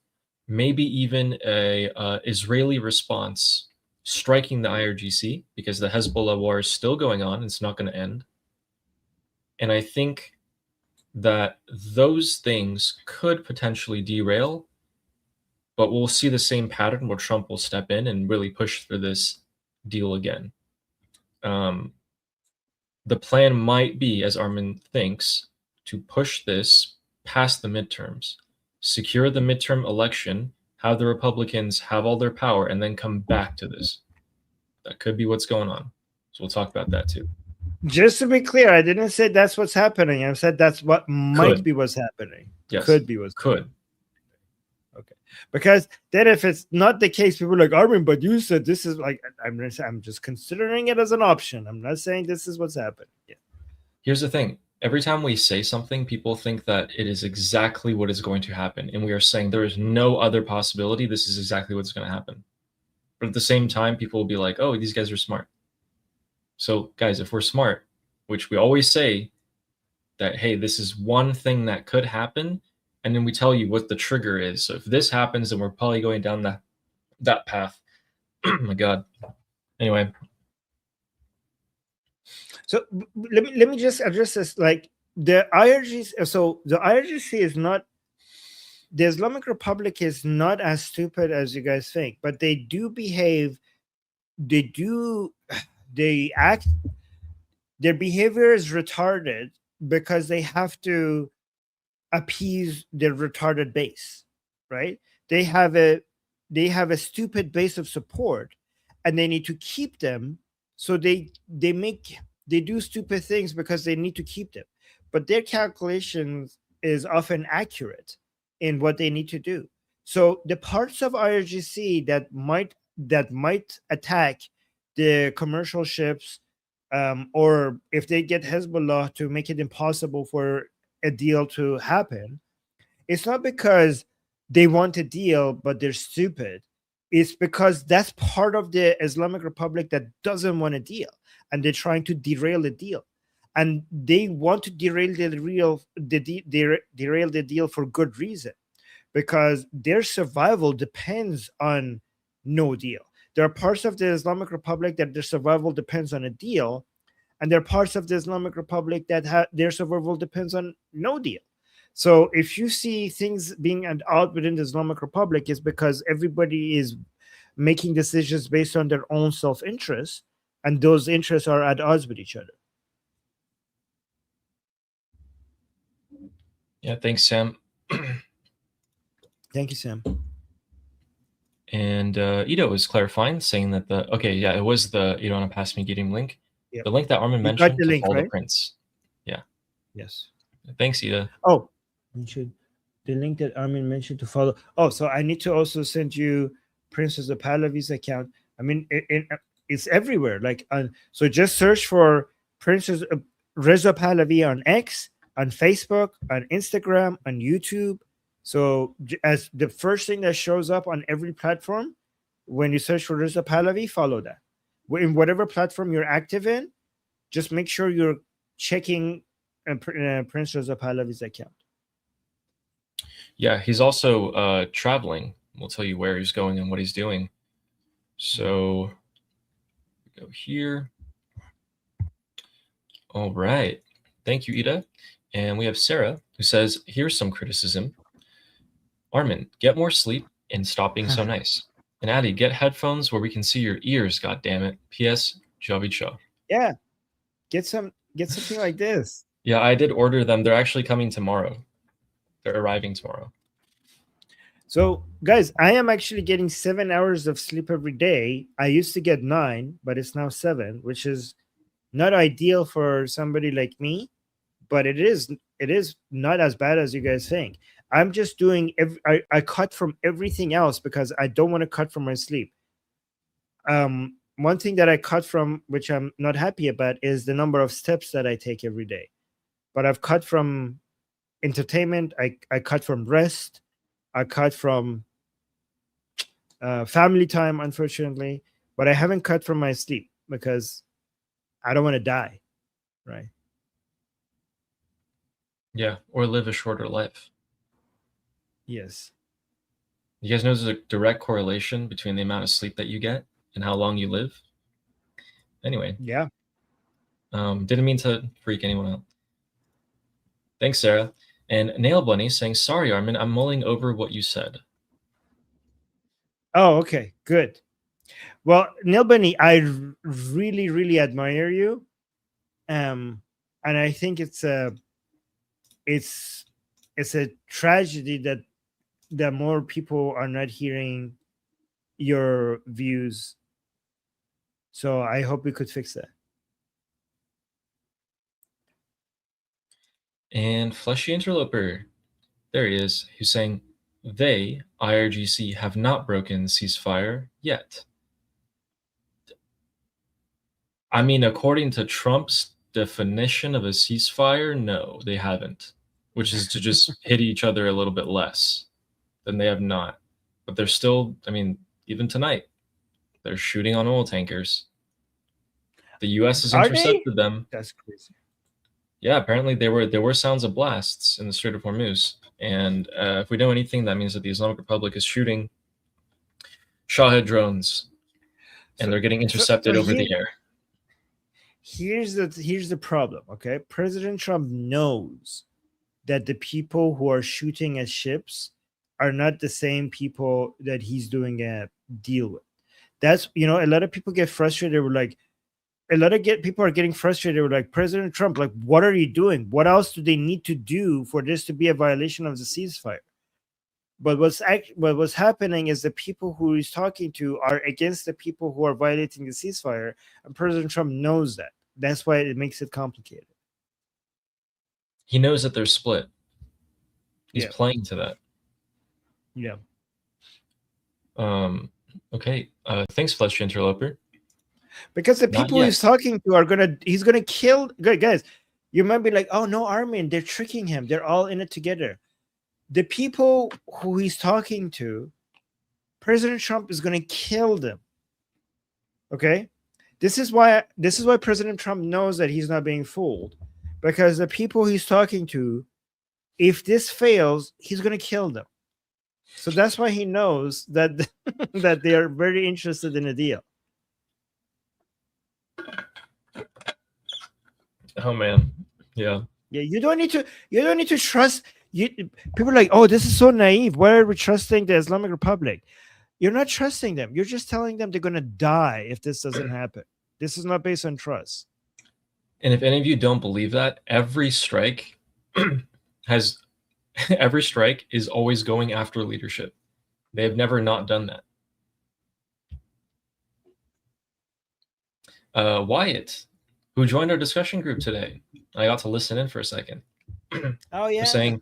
maybe even a Israeli response striking the IRGC, because the Hezbollah war is still going on. It's not going to end. And I think that those things could potentially derail, but we'll see the same pattern where Trump will step in and really push for this deal again. The plan might be, as Armin thinks, to push this past the midterms, secure the midterm election, have the Republicans have all their power, and then come back to this. That could be what's going on. So we'll talk about that too. Just to be clear, I didn't say that's what's happening. I said that's what might be what's happening. Yes. Could be what's could. Happening. Okay. Because then if it's not the case, people are like, Armin, but you said this is like, I'm just considering it as an option. I'm not saying this is what's happening. Yeah. Here's the thing. Every time we say something, people think that it is exactly what is going to happen. And we are saying there is no other possibility. This is exactly what's going to happen. But at the same time, people will be like, oh, these guys are smart. So guys, if we're smart, which we always say that, hey, this is one thing that could happen, and then we tell you what the trigger is. So if this happens, then we're probably going down that path. Oh my God. Anyway. So let me just address this. Like the IRGC, so the IRGC is not, the Islamic Republic is not as stupid as you guys think, but they do behave, they act, their behavior is retarded because they have to appease their retarded base, right? They have a stupid base of support, and they need to keep them. So they do stupid things because they need to keep them, but their calculations is often accurate in what they need to do. So the parts of IRGC that might attack the commercial ships, or if they get Hezbollah to make it impossible for a deal to happen, it's not because they want a deal but they're stupid. It's because that's part of the Islamic Republic that doesn't want a deal, and they're trying to derail a deal, and they want to derail the deal for good reason, because their survival depends on no deal. There are parts of the Islamic Republic that their survival depends on a deal, and there are parts of the Islamic Republic that their survival depends on no deal. So if you see things being out within the Islamic Republic, it's because everybody is making decisions based on their own self-interest, and those interests are at odds with each other. Yeah, thanks, Sam. Thank you, Sam. And Ito was clarifying, saying that it was the you don't want to pass me getting link. Yep. The link that Armin mentioned to follow the prints. Yeah. Yes. Thanks, Ida. Oh, the link that Armin mentioned to follow. Oh, so I need to also send you Princess of Pahlavi's account. I mean, it's everywhere. Like, so just search for Princess Reza Pahlavi on X, on Facebook, on Instagram, on YouTube. So as the first thing that shows up on every platform, when you search for Reza Pahlavi, follow that. In whatever platform you're active in, just make sure you're checking Prince Reza Pahlavi's account. Yeah, he's also traveling. We'll tell you where he's going and what he's doing. So go here. All right. Thank you, Ida. And we have Sarah, who says, here's some criticism. Armin, get more sleep and stop being so nice. And Addy, get headphones where we can see your ears, goddammit. P.S. Jovicho. Yeah, get something like this. Yeah, I did order them. They're actually coming tomorrow. They're arriving tomorrow. So, guys, I am actually getting 7 hours of sleep every day. I used to get 9, but it's now 7, which is not ideal for somebody like me, but it is not as bad as you guys think. I'm just doing I cut from everything else because I don't want to cut from my sleep. One thing that I cut from, which I'm not happy about, is the number of steps that I take every day. But I've cut from entertainment, I cut from rest, I cut from family time, unfortunately, but I haven't cut from my sleep because I don't want to die, right? Yeah, or live a shorter life. Yes. You guys know there's a direct correlation between the amount of sleep that you get and how long you live? Anyway. Yeah. Didn't mean to freak anyone out. Thanks, Sarah. And Nail Bunny saying, sorry, Armin, I'm mulling over what you said. Oh, okay, good. Well, Neil Bunny, I really, really admire you. And I think it's a tragedy that more people are not hearing your views. So I hope we could fix that. And Fleshy Interloper, there he is, who's saying, they, IRGC, have not broken ceasefire yet. I mean, according to Trump's definition of a ceasefire, no, they haven't, which is to just hit each other a little bit less. Then they have not. But they're still, I mean, even tonight, they're shooting on oil tankers. The U.S. has intercepted them. That's crazy. Yeah, apparently there were sounds of blasts in the Strait of Hormuz. And if we know anything, that means that the Islamic Republic is shooting Shahed drones, and they're getting intercepted over the air. Here's the problem, okay? President Trump knows that the people who are shooting at ships are not the same people that he's doing a deal with. That's, a lot of people get frustrated with people are getting frustrated with President Trump, like, what are you doing? What else do they need to do for this to be a violation of the ceasefire? But what's happening is the people who he's talking to are against the people who are violating the ceasefire, and President Trump knows that. That's why it makes it complicated. He knows that they're split. He's playing to that. Yeah. Okay. Thanks, Flesh Interloper. Because the people he's talking to he's gonna kill. Guys, you might be like, oh no, Armin, they're tricking him. They're all in it together. The people who he's talking to, President Trump is gonna kill them. Okay? This is why President Trump knows that he's not being fooled. Because the people he's talking to, if this fails, he's gonna kill them. So that's why he knows that that they are very interested in a deal. Oh man, yeah. You don't need to trust. People are like, oh, this is so naive. Why are we trusting the Islamic Republic? You're not trusting them. You're just telling them they're gonna die if this doesn't happen. This is not based on trust. And if any of you don't believe that, every strike is always going after leadership. They have never not done that. Wyatt, who joined our discussion group today, I got to listen in for a second. Oh yeah. Saying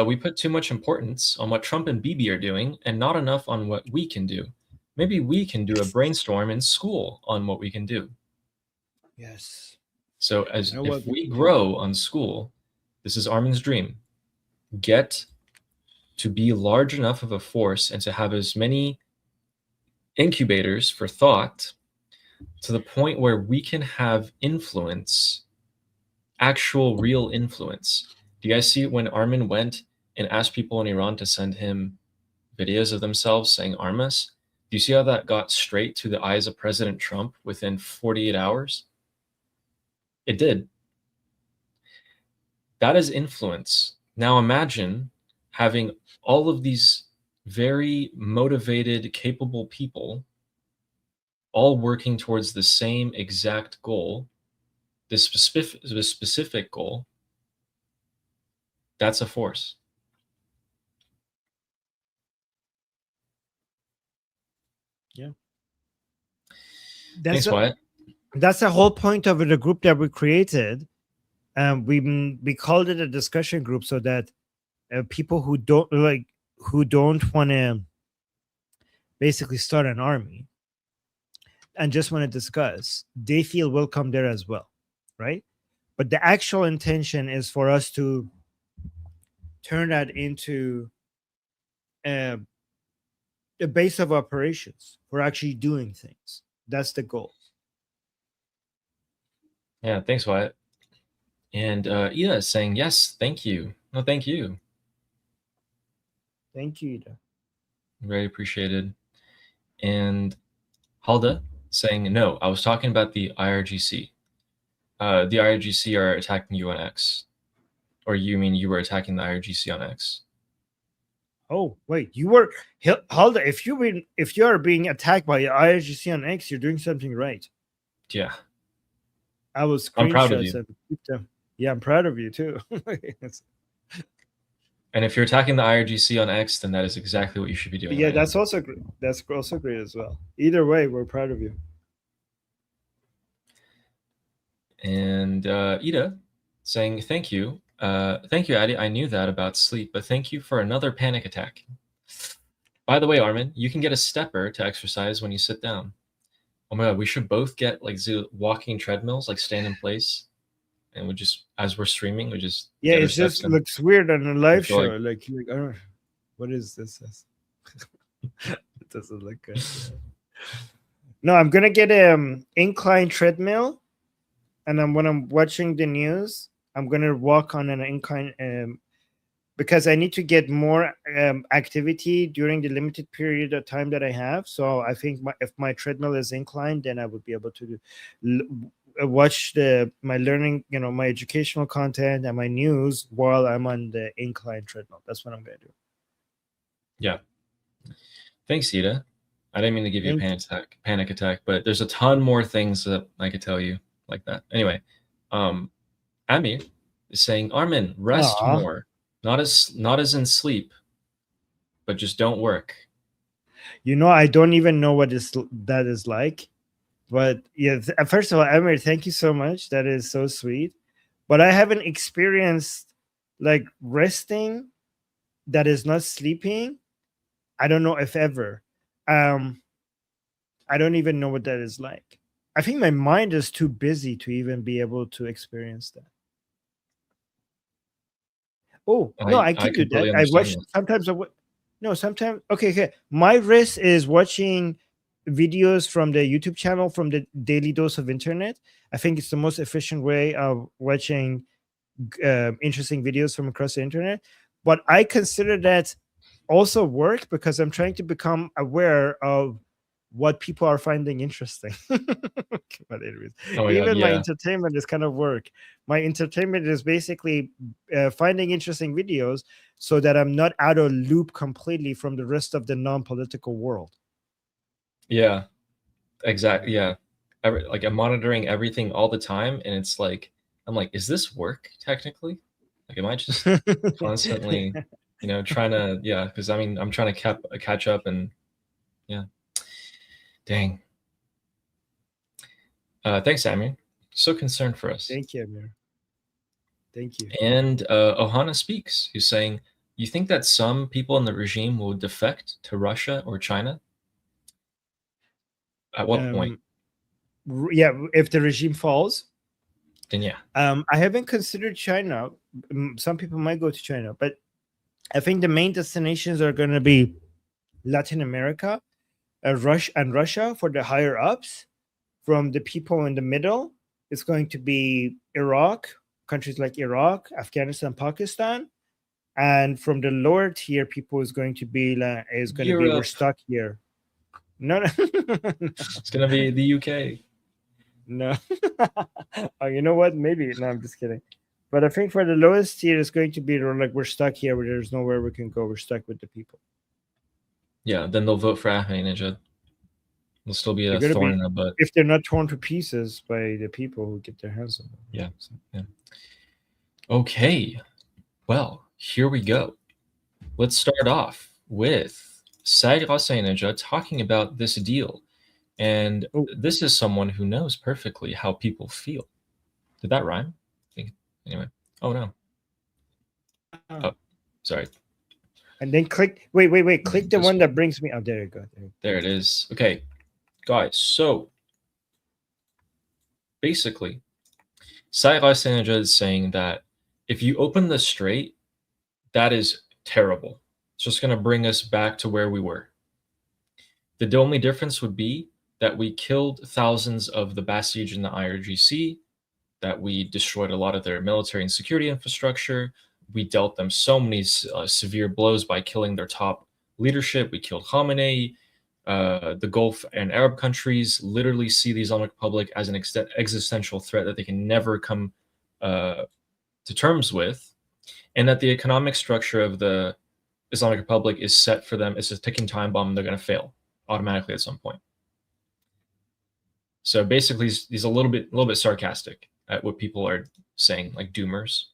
we put too much importance on what Trump and Bibi are doing and not enough on what we can do. Maybe we can do a brainstorm in school on what we can do. Yes. So if we grow on school, this is Armin's dream. Get to be large enough of a force and to have as many incubators for thought to the point where we can have influence, actual real influence. Do you guys see when Armin went and asked people in Iran to send him videos of themselves saying arm us? Do you see how that got straight to the eyes of President Trump within 48 hours? It did. That is influence. Now imagine having all of these very motivated, capable people all working towards the same exact goal, this specific goal. That's a force. Yeah. Thanks, Wyatt. That's the whole point of the group that we created. We called it a discussion group so that people who don't want to basically start an army and just want to discuss, they feel welcome there as well, right? But the actual intention is for us to turn that into uh, the base of operations for actually doing things. That's the goal. Yeah, thanks, Wyatt. And Ida is saying, yes, thank you. No, thank you. Thank you, Ida. Very appreciated. And Halda saying, no, I was talking about the IRGC. The IRGC are attacking you on X. Or you mean you were attacking the IRGC on X? Oh wait, you were Halda. If you are being attacked by IRGC on X, you're doing something right. Yeah. I will I'm proud of screenshots you. and keep them. Yeah, I'm proud of you too. And if you're attacking the IRGC on X, then that is exactly what you should be doing. Yeah, right now. that's also great. That's also great as well. Either way, we're proud of you. And Ida saying, thank you. Thank you, Addy. I knew that about sleep, but thank you for another panic attack. By the way, Armin, you can get a stepper to exercise when you sit down. Oh my god, we should both get like walking treadmills, like stand in place, and we just, as we're streaming, we just Yeah, get our it steps just in. looks weird on a live feel like- show. Like I don't know, what is this? It doesn't look good. Yeah. No, I'm gonna get incline treadmill, and then when I'm watching the news, I'm gonna walk on an incline because I need to get more activity during the limited period of time that I have. So I think if my treadmill is inclined, then I would be able to watch my learning, my educational content and my news while I'm on the incline treadmill. That's what I'm gonna do. Yeah. Thanks, Ida. I didn't mean to give you a panic attack, but there's a ton more things that I could tell you like that. Anyway, Amir is saying, Armin, rest more. Not as in sleep, but just don't work. I don't even know what that is like. But yeah, first of all, Amir, thank you so much. That is so sweet. But I haven't experienced like resting that is not sleeping. I don't know if ever. I don't even know what that is like. I think my mind is too busy to even be able to experience that. Oh, no, I can do that. I watch sometimes. Sometimes. Okay. My rest is watching videos from the YouTube channel from the Daily Dose of Internet. I think it's the most efficient way of watching interesting videos from across the internet. But I consider that also work because I'm trying to become aware of what people are finding interesting. But anyways, even my entertainment is kind of work. My entertainment is basically finding interesting videos so that I'm not out of loop completely from the rest of the non-political world. Yeah, exactly. Yeah, like I'm monitoring everything all the time, and it's like I'm like, is this work technically? Like, am I just constantly, trying to because I mean I'm trying to catch up and dang. Thanks, Amir. So concerned for us. Thank you, Amir. Thank you. And Ohana Speaks, who's saying, you think that some people in the regime will defect to Russia or China? At what point? Yeah, if the regime falls, then yeah. I haven't considered China. Some people might go to China, but I think the main destinations are going to be Latin America, Russia for the higher ups. From the people in the middle, it's going to be Iraq, countries like Iraq, Afghanistan, Pakistan, and from the lower tier, people is going to be we're stuck here. No. It's going to be the UK. No. Oh, you know what? Maybe. No, I'm just kidding. But I think for the lowest tier, it's going to be like we're stuck here, where there's nowhere we can go. We're stuck with the people. Yeah, then they'll vote for Ahmadinejad. It'll still be They're a going to thorn be, in their butt. if they're not torn to pieces by the people who get their hands on them. Yeah. Yeah. Okay. Well, here we go. Let's start off with Said Ahmadinejad talking about this deal. And Oh. this is someone who knows perfectly how people feel. Did that rhyme? Anyway. Oh, no. Oh, sorry. And then click, wait. Click the one that brings me. Oh, there you go. There it is. Okay, guys. So basically, Said Ahmadinejad is saying that if you open the strait, that is terrible. It's just going to bring us back to where we were. The only difference would be that we killed thousands of the Basij and the IRGC, that we destroyed a lot of their military and security infrastructure. We dealt them so many severe blows by killing their top leadership. We killed Khamenei. The Gulf and Arab countries literally see the Islamic Republic as an existential threat that they can never come to terms with, and that the economic structure of the Islamic Republic is set for them. It's a ticking time bomb. And they're going to fail automatically at some point. So basically, he's a little bit sarcastic at what people are saying, like doomers.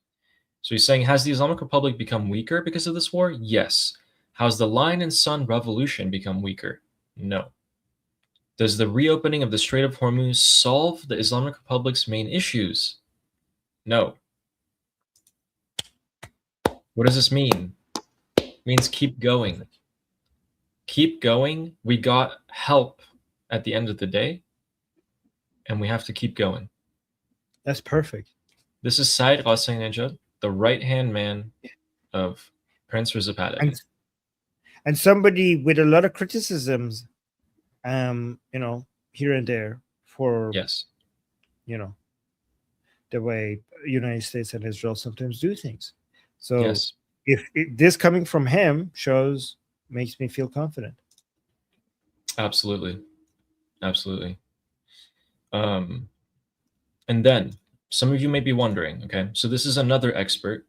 So he's saying, has the Islamic Republic become weaker because of this war? Yes. Has the Lion and Sun revolution become weaker? No. Does the reopening of the Strait of Hormuz solve the Islamic Republic's main issues? No. What does this mean? It means keep going. Keep going. We got help at the end of the day, and we have to keep going. That's perfect. This is Said Ahmadinejad, the right-hand man of Prince Reza Pahlavi. And somebody with a lot of criticisms, here and there for, yes, the way United States and Israel sometimes do things. So yes. if this coming from him makes me feel confident. Absolutely. And then some of you may be wondering, okay, so this is another expert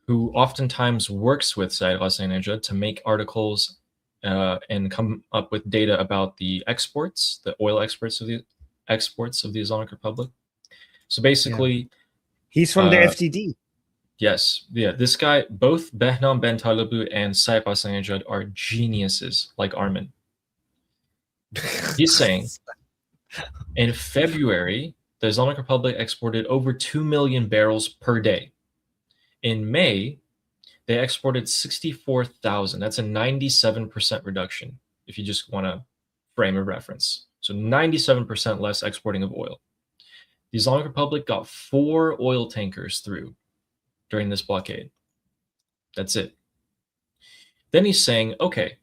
who oftentimes works with Said Ahmadinejad to make articles and come up with data about the oil exports of the Islamic Republic. So basically, he's from the FDD. Yes, yeah. This guy, both Behnam Ben Talibu and Said Ahmadinejad are geniuses like Armin. He's saying, in February, the Islamic Republic exported over 2 million barrels per day. In May, they exported 64,000. That's a 97% reduction, if you just want to frame a reference. So 97% less exporting of oil. The Islamic Republic got 4 oil tankers through during this blockade. That's it. Then he's saying, okay,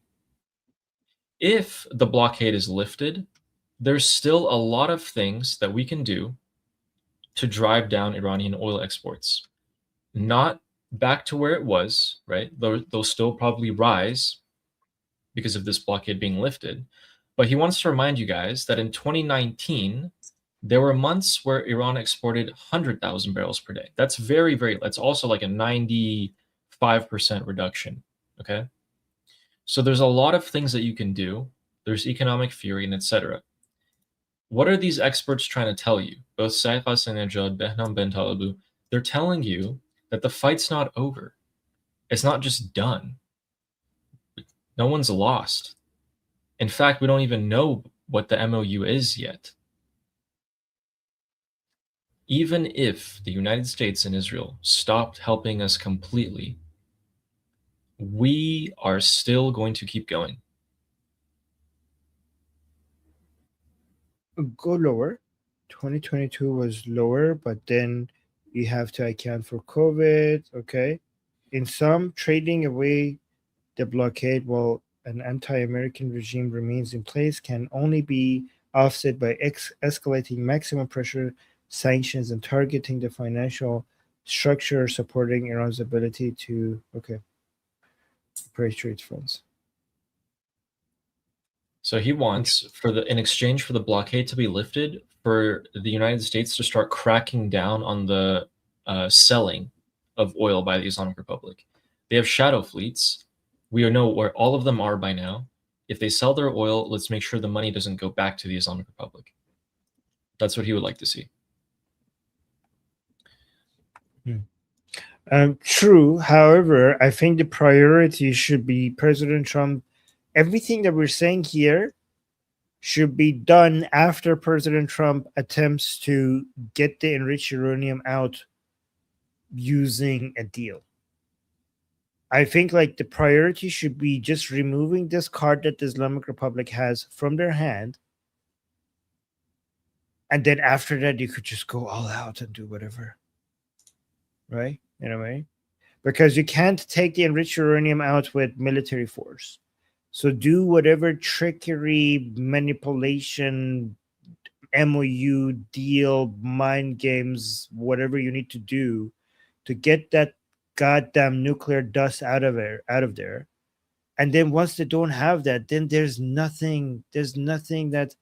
if the blockade is lifted, there's still a lot of things that we can do to drive down Iranian oil exports. Not back to where it was, right? They'll still probably rise because of this blockade being lifted. But he wants to remind you guys that in 2019, there were months where Iran exported 100,000 barrels per day. That's that's also like a 95% reduction, okay? So there's a lot of things that you can do. There's economic theory and etc. What are these experts trying to tell you? Both Said Ahmadinejad, Behnam Ben Talibu, they're telling you that the fight's not over. It's not just done. No one's lost. In fact, we don't even know what the MOU is yet. Even if the United States and Israel stopped helping us completely, we are still going to keep going. Go lower. 2022 was lower, but then you have to account for COVID. Okay. In some, trading away the blockade while an anti-American regime remains in place can only be offset by escalating maximum pressure, sanctions, and targeting the financial structure supporting Iran's ability to operate funds. So he wants in exchange for the blockade to be lifted, for the United States to start cracking down on the selling of oil by the Islamic Republic. They have shadow fleets. We know where all of them are by now. If they sell their oil, let's make sure the money doesn't go back to the Islamic Republic. That's what he would like to see. True. However, I think the priority should be President Trump. Everything that we're saying here should be done after President Trump attempts to get the enriched uranium out using a deal. I think like the priority should be just removing this card that the Islamic Republic has from their hand. And then after that, you could just go all out and do whatever. Right? In a way. Because you can't take the enriched uranium out with military force. So do whatever trickery, manipulation, MOU, deal, mind games, whatever you need to do to get that goddamn nuclear dust out of there. And then once they don't have that, then there's nothing that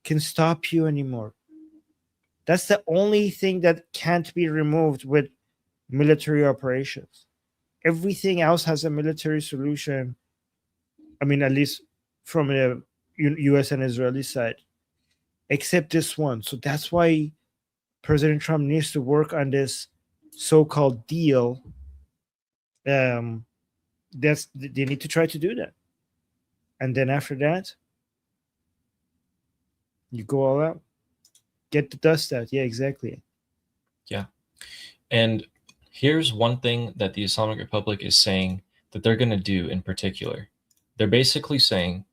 can stop you anymore. That's the only thing that can't be removed with military operations. Everything else has a military solution. I mean, at least from the US and Israeli side, except this one. So that's why President Trump needs to work on this so-called deal. They need to try to do that. And then after that, you go all out. Get the dust out. Yeah, exactly. Yeah. And here's one thing that the Islamic Republic is saying that they're going to do in particular. They're basically saying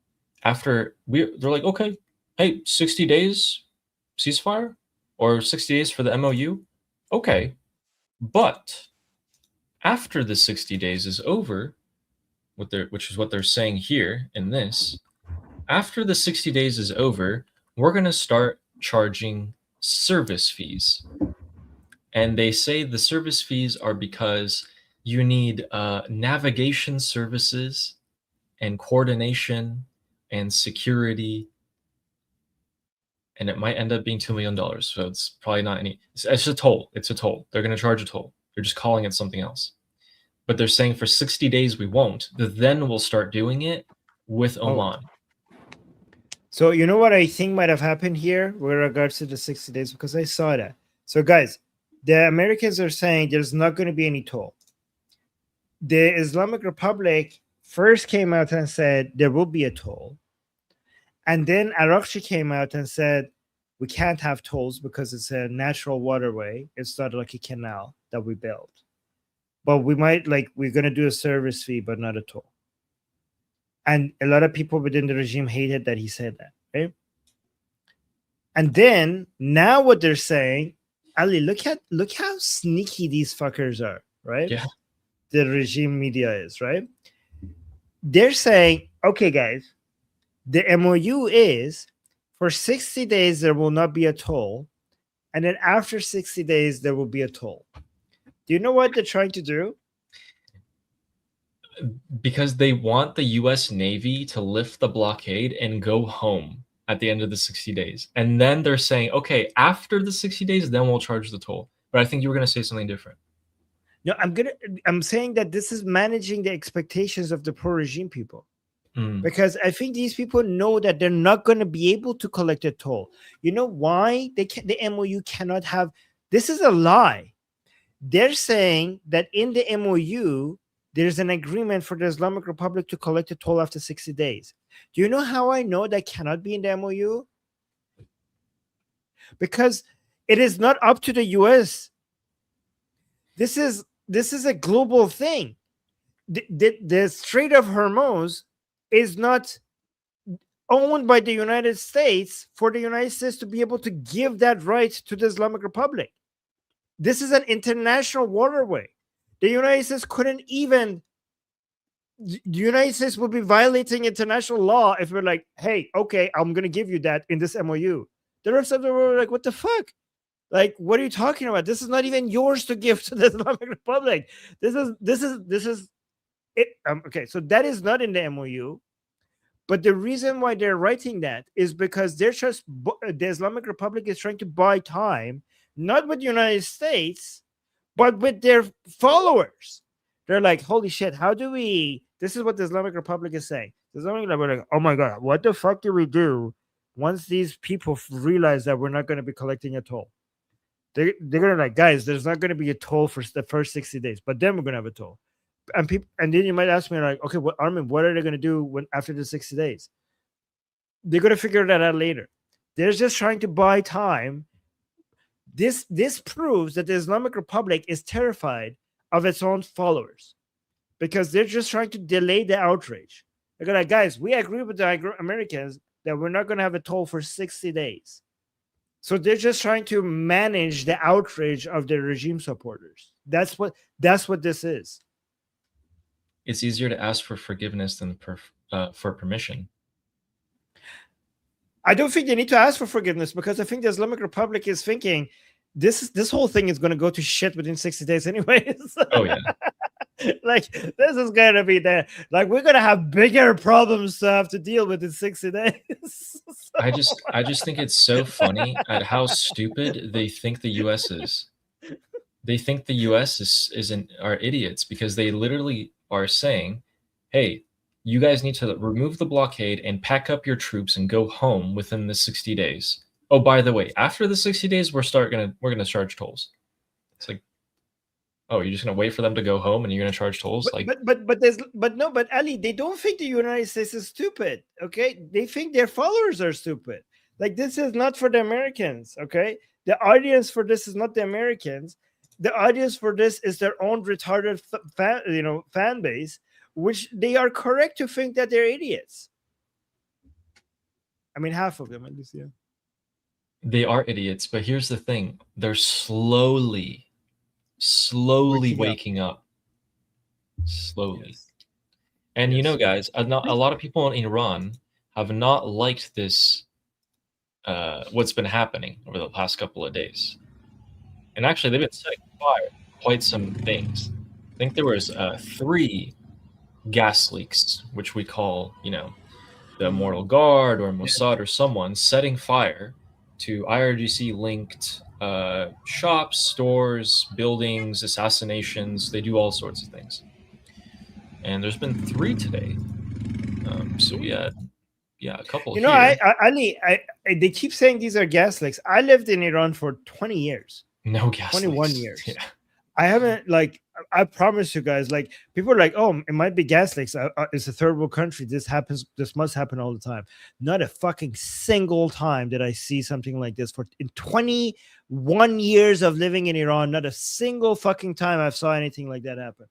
they're like, okay, hey, 60 days ceasefire or 60 days for the MOU. Okay. But after the 60 days is over, which is what they're saying here in this, after the 60 days is over, we're going to start charging service fees. And they say the service fees are because you need navigation services and coordination and security. And it might end up being $2 million. So it's probably not any. It's a toll. It's a toll. They're going to charge a toll. They're just calling it something else. But they're saying for 60 days we won't. Then we'll start doing it with Oman. So you know what I think might have happened here with regards to the 60 days? Because I saw that. So guys, the Americans are saying there's not going to be any toll. The Islamic Republic first came out and said there will be a toll. And then Arakchi came out and said, we can't have tolls because it's a natural waterway. It's not like a canal that we built. But we're going to do a service fee, but not a toll. And a lot of people within the regime hated that he said that, right? And then now what they're saying, Ali, look how sneaky these fuckers are, right? Yeah. The regime media is, right? They're saying, okay, guys, the MOU is for 60 days there will not be a toll, and then after 60 days there will be a toll. Do you know what they're trying to do? Because they want the US Navy to lift the blockade and go home at the end of the 60 days. And then they're saying, okay, after the 60 days, then we'll charge the toll. But I think you were going to say something different. No, I'm saying that this is managing the expectations of the pro-regime people. Because I think these people know that they're not going to be able to collect a toll. You know why? The MOU cannot have. This is a lie. They're saying that in the MOU, there's an agreement for the Islamic Republic to collect a toll after 60 days. Do you know how I know that cannot be in the MOU? Because it is not up to the US. This is a global thing. The Strait of Hormuz is not owned by the United States for the United States to be able to give that right to the Islamic Republic. This is an international waterway. The United States couldn't even. The United States would be violating international law if we're like, hey, okay, I'm going to give you that in this MOU. The rest of the world are like, what the fuck? Like, what are you talking about? This is not even yours to give to the Islamic Republic. This is it. Okay, so that is not in the MOU. But the reason why they're writing that is because they're just the Islamic Republic is trying to buy time, not with the United States, but with their followers. They're like, holy shit, how do we? This is what the Islamic Republic is saying. The Islamic Republic, like, oh my God, what the fuck do we do once these people realize that we're not going to be collecting a toll? They're going to like, guys, there's not going to be a toll for the first 60 days, but then we're going to have a toll. And people, and then you might ask me, like, okay, Armin, what are they going to do when after the 60 days? They're going to figure that out later. They're just trying to buy time. This proves that the Islamic Republic is terrified of its own followers because they're just trying to delay the outrage. They're like, guys, we agree with the Americans that we're not going to have a toll for 60 days. So they're just trying to manage the outrage of their regime supporters. That's what this is. It's easier to ask for forgiveness than for permission. I don't think they need to ask for forgiveness because I think the Islamic Republic is thinking this whole thing is going to go to shit within 60 days anyways. Oh yeah. Like this is going to be there. Like we're going to have bigger problems to have to deal with in 60 days. So... I just think it's so funny at how stupid they think the US is. They think the US are idiots because they literally are saying, hey, you guys need to remove the blockade and pack up your troops and go home within the 60 days. Oh, by the way, after the 60 days, we're gonna charge tolls. It's like, oh, you're just gonna wait for them to go home and you're gonna charge tolls? But Ali, they don't think the United States is stupid. Okay, they think their followers are stupid. Like this is not for the Americans. Okay, the audience for this is not the Americans. The audience for this is their own retarded fan base, which they are correct to think that they're idiots. I mean, half of them at least, yeah. They are idiots, but here's the thing: they're slowly waking up. Slowly. Yes. And you know, guys, a lot of people in Iran have not liked this, what's been happening over the past couple of days. And actually, they've been setting fire to quite some things. I think there was 3 gas leaks, which we call, the Immortal Guard or Mossad or someone setting fire to IRGC-linked shops, stores, buildings, assassinations. They do all sorts of things. And there's been 3 today. So we had, a couple here. Ali, they keep saying these are gas leaks. I lived in Iran for 20 years. No gas 21 leaks. years. Yeah. I haven't, I promise you guys, people are like, oh, it might be gas leaks. It's a third world country. This must happen all the time. Not a fucking single time did I see something like this in 21 years of living in Iran. Not a single fucking time I've saw anything like that happen.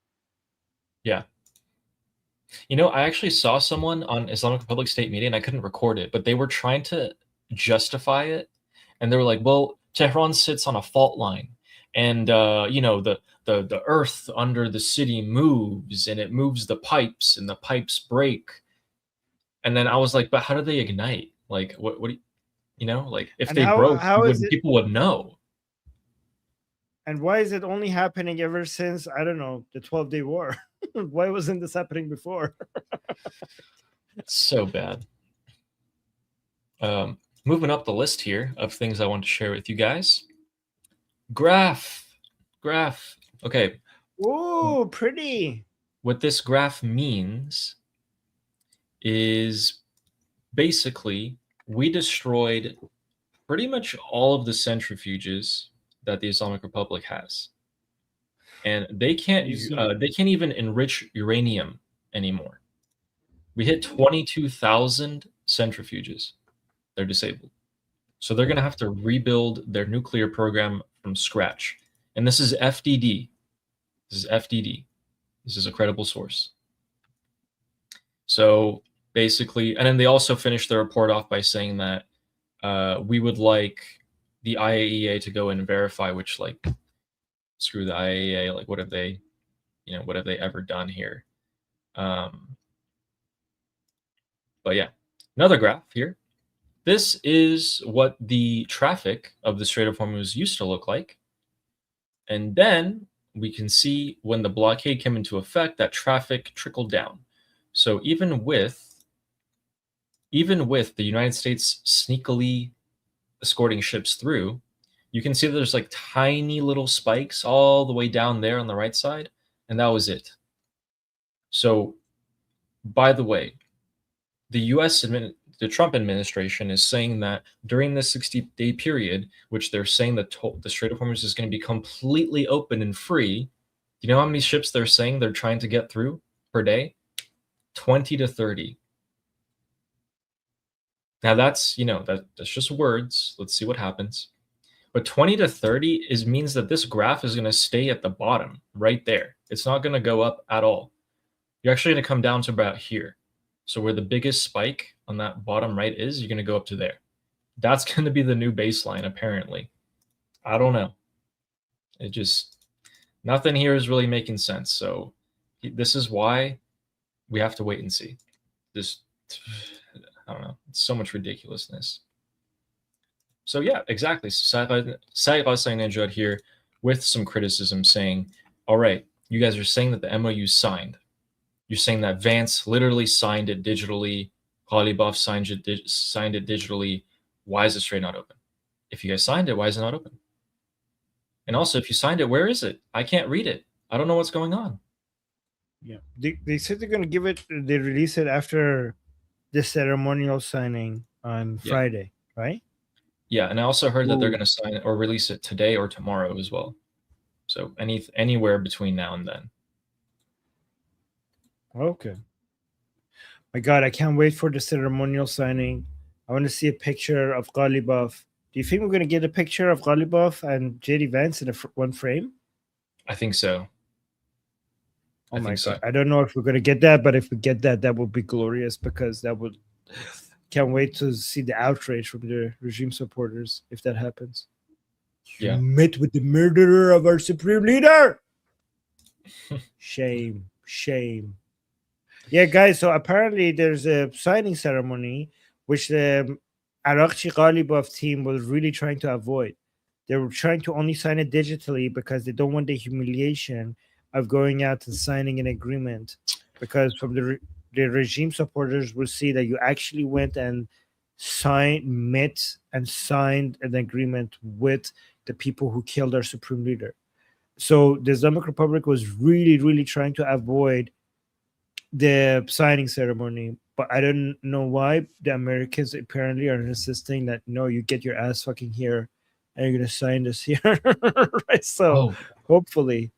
Yeah. I actually saw someone on Islamic Republic State Media, and I couldn't record it, but they were trying to justify it. And they were like, well, Tehran sits on a fault line. And, the earth under the city moves, and it moves the pipes, and the pipes break. And then I was like, but how do they ignite? Like, what do you, if they broke, people would know. And why is it only happening ever since, I don't know, the 12-day war? Why wasn't this happening before? It's so bad. Moving up the list here of things I want to share with you guys. Graph. Okay. Oh, pretty. What this graph means is basically we destroyed pretty much all of the centrifuges that the Islamic Republic has. And they can't even enrich uranium anymore. We hit 22,000 centrifuges. They're disabled. So they're going to have to rebuild their nuclear program from scratch. And this is FDD. This is a credible source. So basically, and then they also finished their report off by saying that we would like the IAEA to go and verify, which, screw the IAEA, what have they ever done here? But yeah, another graph here. This is what the traffic of the Strait of Hormuz used to look like. And then we can see when the blockade came into effect, that traffic trickled down. So even with the United States sneakily escorting ships through, You can see that there's like tiny little spikes all the way down there on the right side, and that was it. So, by the way, the Trump administration is saying that during this 60-day period, which they're saying the Strait of Hormuz is going to be completely open and free, you know how many ships they're saying they're trying to get through per day? 20 to 30. Now that's, that's just words. Let's see what happens. But 20 to 30 means that this graph is going to stay at the bottom right there. It's not going to go up at all. You're actually going to come down to about here. So where the biggest spike on that bottom right is, you're going to go up to there. That's going to be the new baseline, apparently. I don't know. Nothing here is really making sense. So this is why we have to wait and see. I don't know. It's so much ridiculousness. So yeah, exactly. Saïd Najad here with some criticism saying, all right, you guys are saying that the MOU signed. You're saying that Vance literally signed it digitally. Ghalibaf signed it digitally. Why is the strait not open? If you guys signed it, why is it not open? And also, if you signed it, where is it? I can't read it. I don't know what's going on. Yeah, they said they're going to give it. They release it after the ceremonial signing on Friday, right? Yeah, and I also heard that they're going to sign it or release it today or tomorrow as well. So anywhere between now and then. Okay. My God, I can't wait for the ceremonial signing. I want to see a picture of Ghalibaf. Do you think we're going to get a picture of Ghalibaf and JD Vance in one frame? I think so. Oh my God. I don't know if we're going to get that, but if we get that, that would be glorious because that would. Can't wait to see the outrage from the regime supporters if that happens. Yeah. You met with the murderer of our supreme leader. Shame. Yeah, guys. So apparently there's a signing ceremony which the Arakchi Ghalibaf team was really trying to avoid. They were trying to only sign it digitally because they don't want the humiliation of going out and signing an agreement. Because from the regime supporters will see that you actually went and met and signed an agreement with the people who killed our supreme leader. So the Islamic Republic was really, really trying to avoid the signing ceremony, but I don't know why the Americans apparently are insisting that no, you get your ass fucking here and you're gonna sign this here. Right? So hopefully,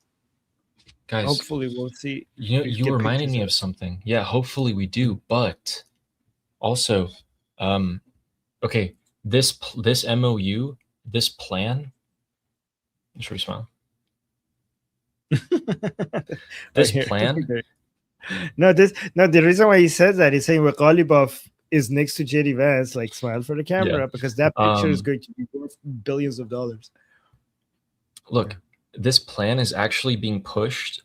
guys, hopefully we'll see. You reminded me of something. Yeah, hopefully we do. But also, okay, this MOU, this plan. Should we smile? This plan. No, the reason why he says that he's saying Ghalibaf is next to JD Vance, like smile for the camera, because that picture is going to be worth billions of dollars. Look, this plan is actually being pushed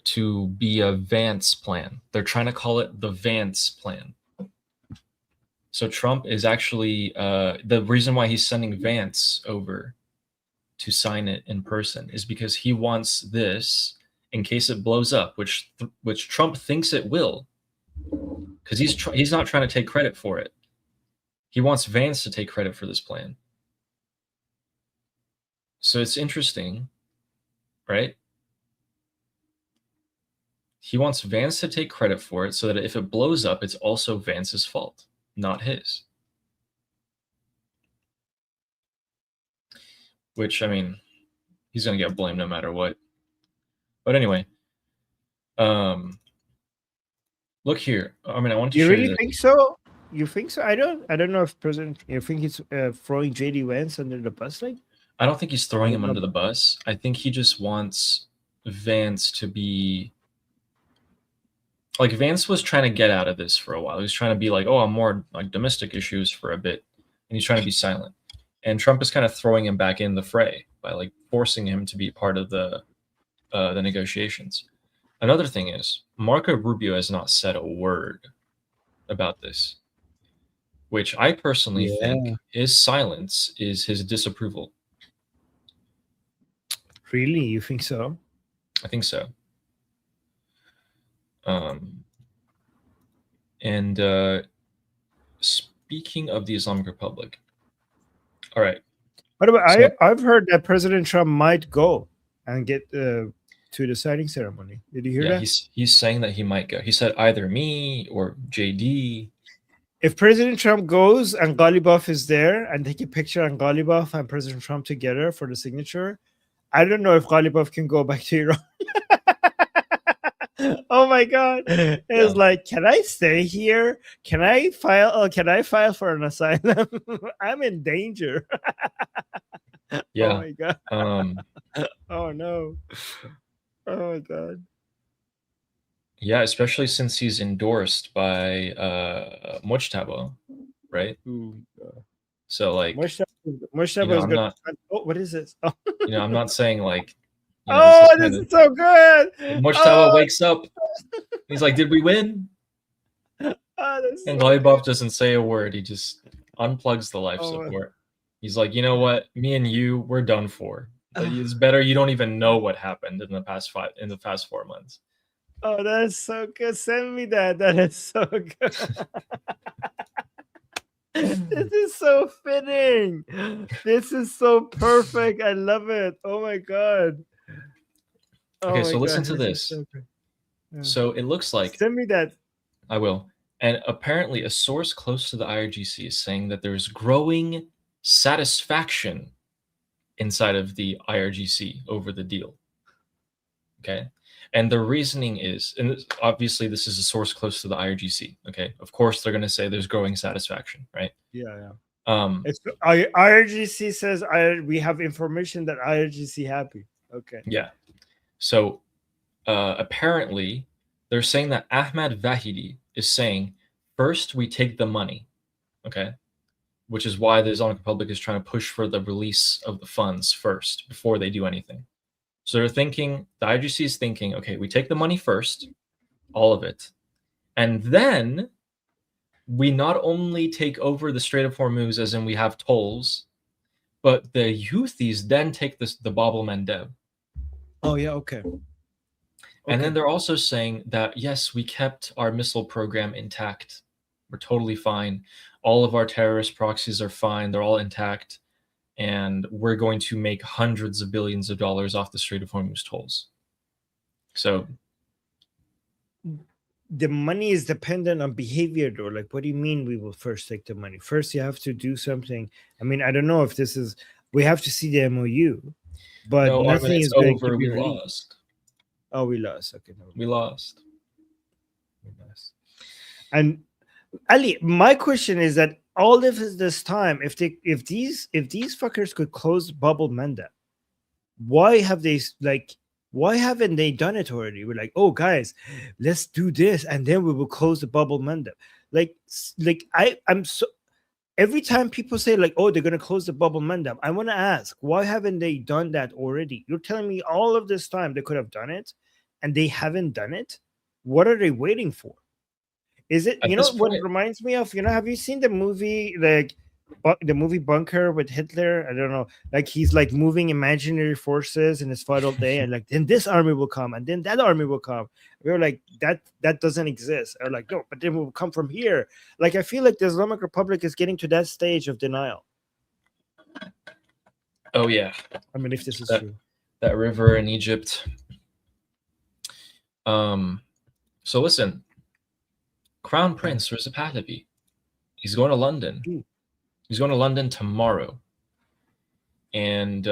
to be a Vance plan. They're trying to call it the Vance plan. So Trump is actually the reason why he's sending Vance over to sign it in person is because he wants this in case it blows up, which Trump thinks it will, because he's not trying to take credit for it. He wants Vance to take credit for this plan. So it's interesting, right? He wants Vance to take credit for it so that if it blows up, it's also Vance's fault, not his. Which, I mean, he's going to get blamed no matter what. But anyway, look here. I mean, I want to show you. You really think so? You think so? I don't know if President. You think he's throwing JD Vance under the bus? Like, I don't think he's throwing him under the bus. I think he just wants Vance to be like Vance was trying to get out of this for a while. He was trying to be like, oh, I'm more like domestic issues for a bit, and he's trying to be silent. And Trump is kind of throwing him back in the fray by like forcing him to be part of the negotiations. Another thing is Marco Rubio has not said a word about this, which I personally think his silence is his disapproval. Really? You think so? I think so. And speaking of the Islamic Republic, all right. What about So I've heard that President Trump might go and get to the signing ceremony. Did you hear yeah, that? he's saying that he might go. He said either me or JD. If President Trump goes and Galibaf is there and take a picture and Galibaf and President Trump together for the signature, I don't know if Galibaf can go back to Iran. Oh my god. It's Yeah, like, can I stay here? Can I file can I file for an asylum? I'm in danger. Oh yeah. my god. Um, Oh no. Oh my god. yeah, especially since he's endorsed by Mojtaba, right? Ooh. So like, Mushtaba is I'm gonna. not, Oh, what is this? Oh, I'm not saying like, this oh, is this kind is of so good. Mojtaba Oh, wakes up. He's like, "Did we win?" oh, that's And so good. Glybov doesn't say a word. He just unplugs the life Oh, support. He's like, "You know what? Me and you, we're done for. uh, It's better you don't even know what happened in the past 4 months." oh, that's so good. Send me that. That is so good. This is so fitting. This is so perfect. I love it. Oh my god. Oh Okay, my so listen god. to This is this. so good. Yeah. So it looks like Send me that. I will. And apparently, a source close to the IRGC is saying that there's growing satisfaction inside of the IRGC over the deal. Okay. And the reasoning is, and obviously, this is a source close to the IRGC. Okay. Of course, they're going to say there's growing satisfaction, right? Yeah, yeah. Um, It's IRGC says we have information that IRGC happy. Okay. yeah. So apparently, they're saying that Ahmad Vahidi is saying, first, we take the money. Okay. Which is why the Islamic Republic is trying to push for the release of the funds first before they do anything. So they're thinking, the IGC is thinking, okay, we take the money first, all of it, and then we not only take over the Strait of Hormuz, as in we have tolls, but the Houthis then take the Bab el Mandeb. Oh yeah. Okay. And then Okay. they're also saying that, yes, we kept our missile program intact. We're totally fine. All of our terrorist proxies are fine. They're all intact. And we're going to make hundreds of billions of dollars off the Strait of Hormuz tolls. So The money is dependent on behavior, though. Like, what do you mean we will first take the money? First, you have to do something. I mean, I don't know if this is. We have to see the MOU, but no, Armin, nothing it's is going to over. be We released. lost. Oh, we lost. Okay, no, We lost. we lost. And Ali, my question is that all of this time, if these fuckers could close bubble Manda, why have they why haven't they done it already? We're like, oh guys, let's do this and then we will close the bubble Manda. I'm so every time people say like, oh, they're gonna close the bubble Manda, I want to ask, why haven't they done that already? You're telling me all of this time they could have done it and they haven't done it. What are they waiting for? Is it, At you this know what point, reminds me of, have you seen the movie the movie Bunker with Hitler? I don't know. Like he's like moving imaginary forces in his final day, and like then this army will come, and then that army will come. We were like, that doesn't exist. Or like, no, but then will come from here. Like I feel like the Islamic Republic is getting to that stage of denial. oh yeah, I mean, if this is that true. that river in Egypt. So listen, Crown Prince Reza Pahlavi, he's going to London. Ooh. He's going to London tomorrow, and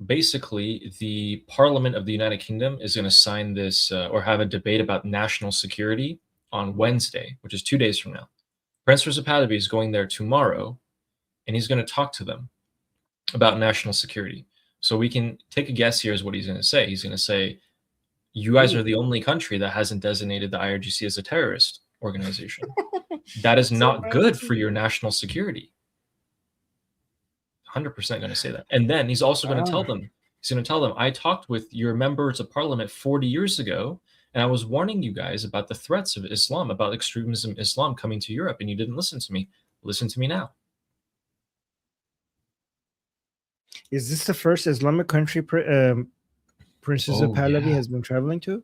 basically, the Parliament of the United Kingdom is going to sign this or have a debate about national security on Wednesday, which is 2 days from now. Prince Reza Pahlavi is going there tomorrow, and he's going to talk to them about national security. So we can take a guess here as what he's going to say. He's going to say, you guys are the only country that hasn't designated the IRGC as a terrorist organization. That is not good for your national security. 100% going to say that. And then he's also going to tell them, I talked with your members of parliament 40 years ago, and I was warning you guys about the threats of Islam, about extremism Islam coming to Europe, and you didn't listen to me. Listen to me now. Is this the first Islamic country Princess of Pahlavi has been traveling to?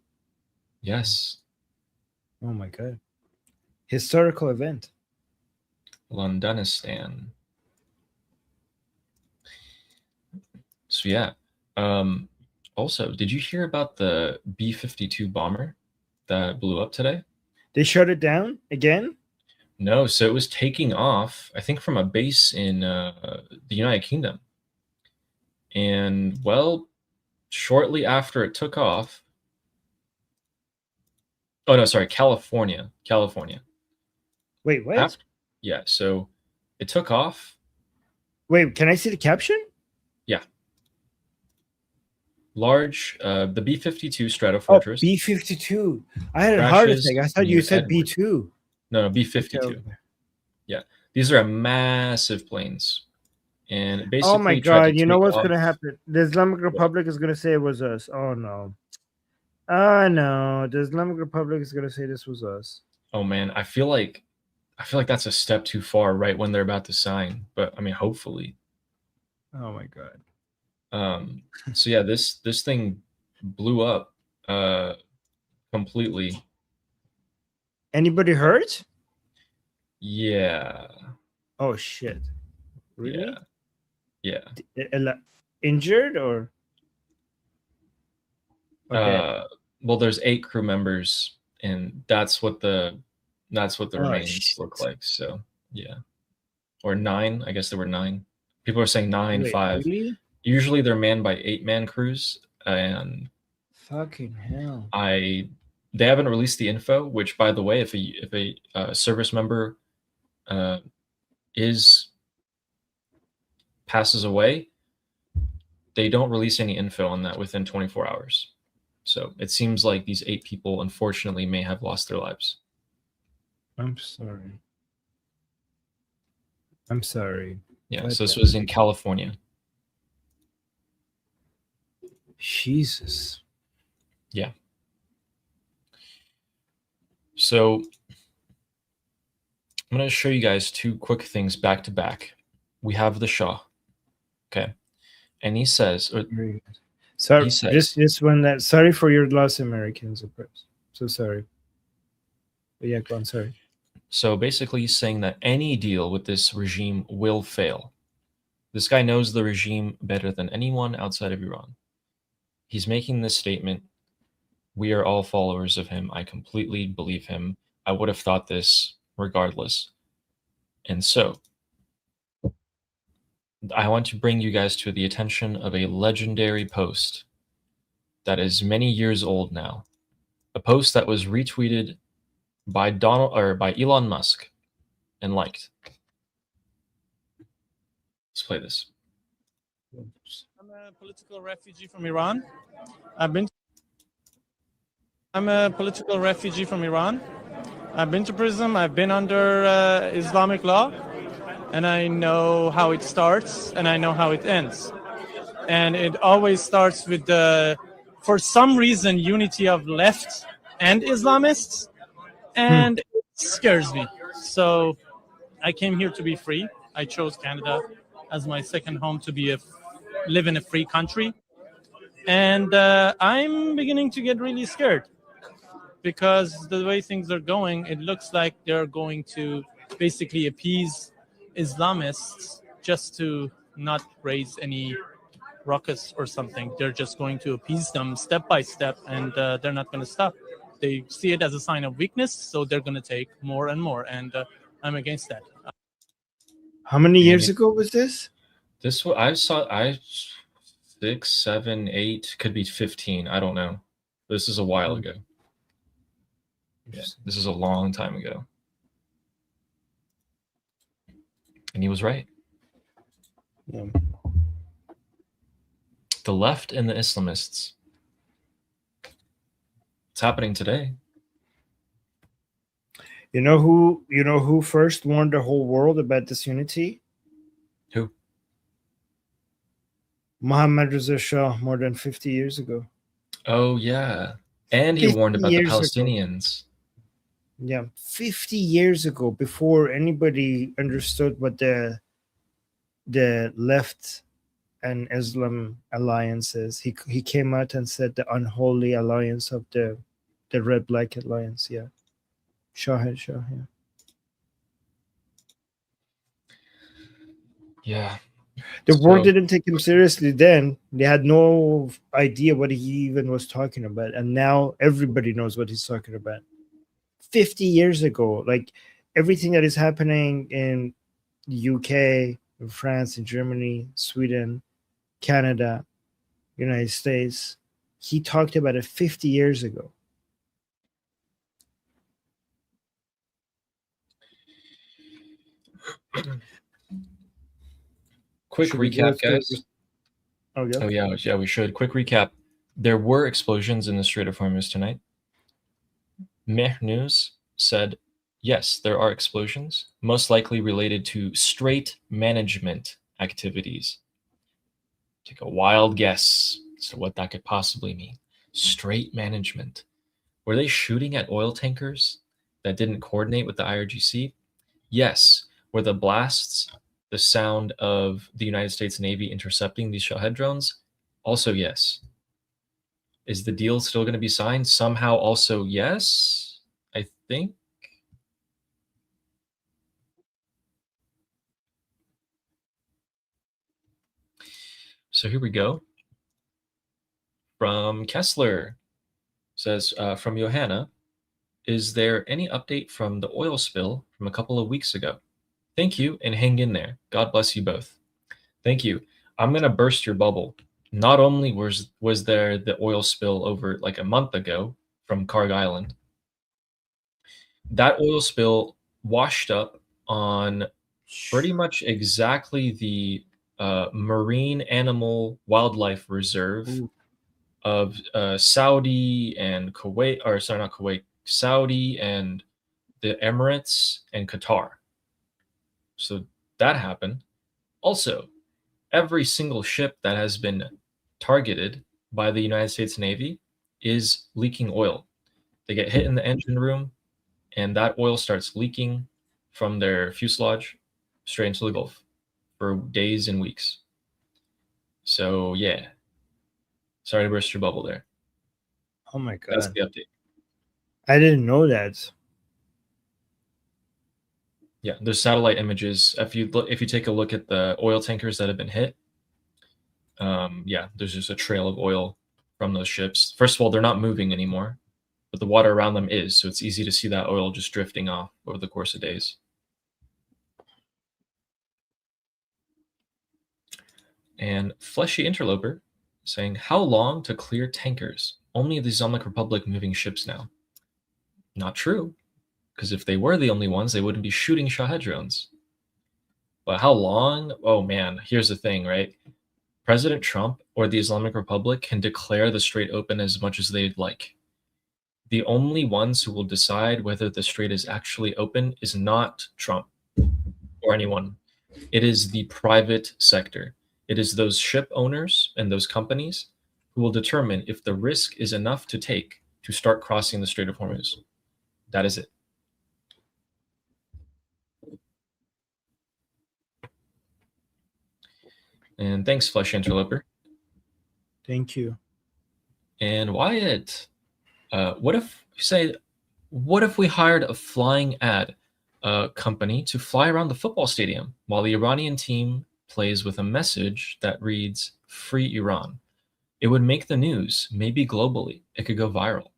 Yes. Oh my god. Historical event. Londonistan. So yeah. Also, did you hear about the B-52 bomber that blew up today? They shut it down again? No, so it was taking off, I think, from a base in the United Kingdom. And well, shortly after it took off, oh no, sorry, California. Wait, what? After, yeah, so it took off. Wait, can I see the caption? Yeah. Large, the B-52 Oh, Stratofortress B-52. I had a heart crashes attack. I thought you near said Edward. B2. No, Okay, B-52. okay. Yeah, these are massive planes, and it Oh my basically tried to God! You know take what's off. gonna happen? The Islamic What? Republic is gonna say it was us. Oh no! Oh no! The Islamic Republic is gonna say this was us. Oh man, I feel like that's a step too far right when they're about to sign. But I mean, hopefully. Oh my God! So yeah, this thing blew up completely. Anybody hurt? Yeah. Oh shit! Really? Yeah. Injured or dead? Well, there's 8 crew members, and that's what the Oh remains look shit! like. So yeah, or 9. I guess there were 9. People are saying 9, Wait, 5. really? Usually they're manned by 8-man crews, and Fucking hell! they haven't released the info. Which, by the way, if a service member uh, is passes away, they don't release any info on that within 24 hours. So it seems like these 8 people, unfortunately, may have lost their lives. I'm sorry. I'm sorry. Yeah. God So this damn. was in California. Jesus. Yeah. So I'm going to show you guys 2 quick things back to back. We have the Shah. Okay. And he says, Very good. So he says, this one that sorry for your loss, Americans, of course. So sorry. But yeah, go on, sorry. so basically he's saying that any deal with this regime will fail. This guy knows the regime better than anyone outside of Iran. He's making this statement. We are all followers of him. I completely believe him. I would have thought this regardless. And so I want to bring you guys to the attention of a legendary post that is many years old now. A post that was retweeted by by Elon Musk and liked. Let's play this. I'm a political refugee from Iran. I'm a political refugee from Iran. I've been to prison. I've been under Islamic law, and I know how it starts and I know how it ends. And it always starts with for some reason, unity of left and Islamists, and it scares me. So I came here to be free. I chose Canada as my second home to live in a free country. And I'm beginning to get really scared because the way things are going, it looks like they're going to basically appease Islamists just to not raise any ruckus or something. They're just going to appease them step by step, and they're not going to stop. They see it as a sign of weakness, so they're going to take more and more, and I'm against that. How many years ago was this? This one I 6, 7, 8, could be 15. I don't know. This is a while ago. Yeah, this is a long time ago. And he was right. Yeah. The left and the Islamists. It's happening today. You know who first warned the whole world about disunity? Who? Mohammad Reza Shah more than 50 years ago. Oh yeah. And he warned about the Palestinians. Ago. Yeah, 50 years ago, before anybody understood what the left and Islam alliance is. He came out and said the unholy alliance of the red black alliance. Yeah. Shah, yeah. Yeah. The world So- didn't take him seriously then. They had no idea what he even was talking about. And now everybody knows what he's talking about. 50 years ago, like everything that is happening in the UK, in France, in Germany, Sweden, Canada, United States, he talked about it 50 years ago. Quick Should we go recap, to- guys. Okay. Oh yeah, we should. Quick recap. There were explosions in the Strait of Hormuz tonight. Meh News said, yes, there are explosions, most likely related to strait management activities. Take a wild guess as to what that could possibly mean. Strait management. Were they shooting at oil tankers that didn't coordinate with the IRGC? Yes. Were the blasts the sound of the United States Navy intercepting these Shahed drones? Also, yes. Is the deal still going to be signed? Somehow, also, yes, I think. So here we go. From Kessler, says, from Johanna, is there any update from the oil spill from a couple of weeks ago? Thank you, and hang in there. God bless you both. Thank you. I'm going to burst your bubble. Not only was there the oil spill over like a month ago from Karg Island, that oil spill washed up on pretty much exactly the marine animal wildlife reserve Ooh. of Saudi and Kuwait, or sorry, not Kuwait, Saudi and the Emirates and Qatar. So that happened. Also, every single ship that has been targeted by the United States Navy is leaking oil. They get hit in the engine room, and that oil starts leaking from their fuselage straight into the Gulf for days and weeks. So yeah, sorry to burst your bubble there. Oh my That's god. the update. I didn't know that. Yeah, there's satellite images. If you take a look at the oil tankers that have been hit, yeah, there's just a trail of oil from those ships. First of all, they're not moving anymore, but the water around them is, so it's easy to see that oil just drifting off over the course of days. And Fleshy Interloper saying, how long to clear tankers? Only the Islamic Republic moving ships now. Not true, because if they were the only ones, they wouldn't be shooting Shahed drones. But how long? Oh man, here's the thing, right? President Trump or the Islamic Republic can declare the strait open as much as they'd like. The only ones who will decide whether the strait is actually open is not Trump or anyone. It is the private sector. It is those ship owners and those companies who will determine if the risk is enough to take to start crossing the Strait of Hormuz. That is it. And thanks, Flesh Interloper. Thank you. And Wyatt, what if we hired a flying ad company to fly around the football stadium while the Iranian team plays with a message that reads "Free Iran"? It would make the news, maybe globally. It could go viral.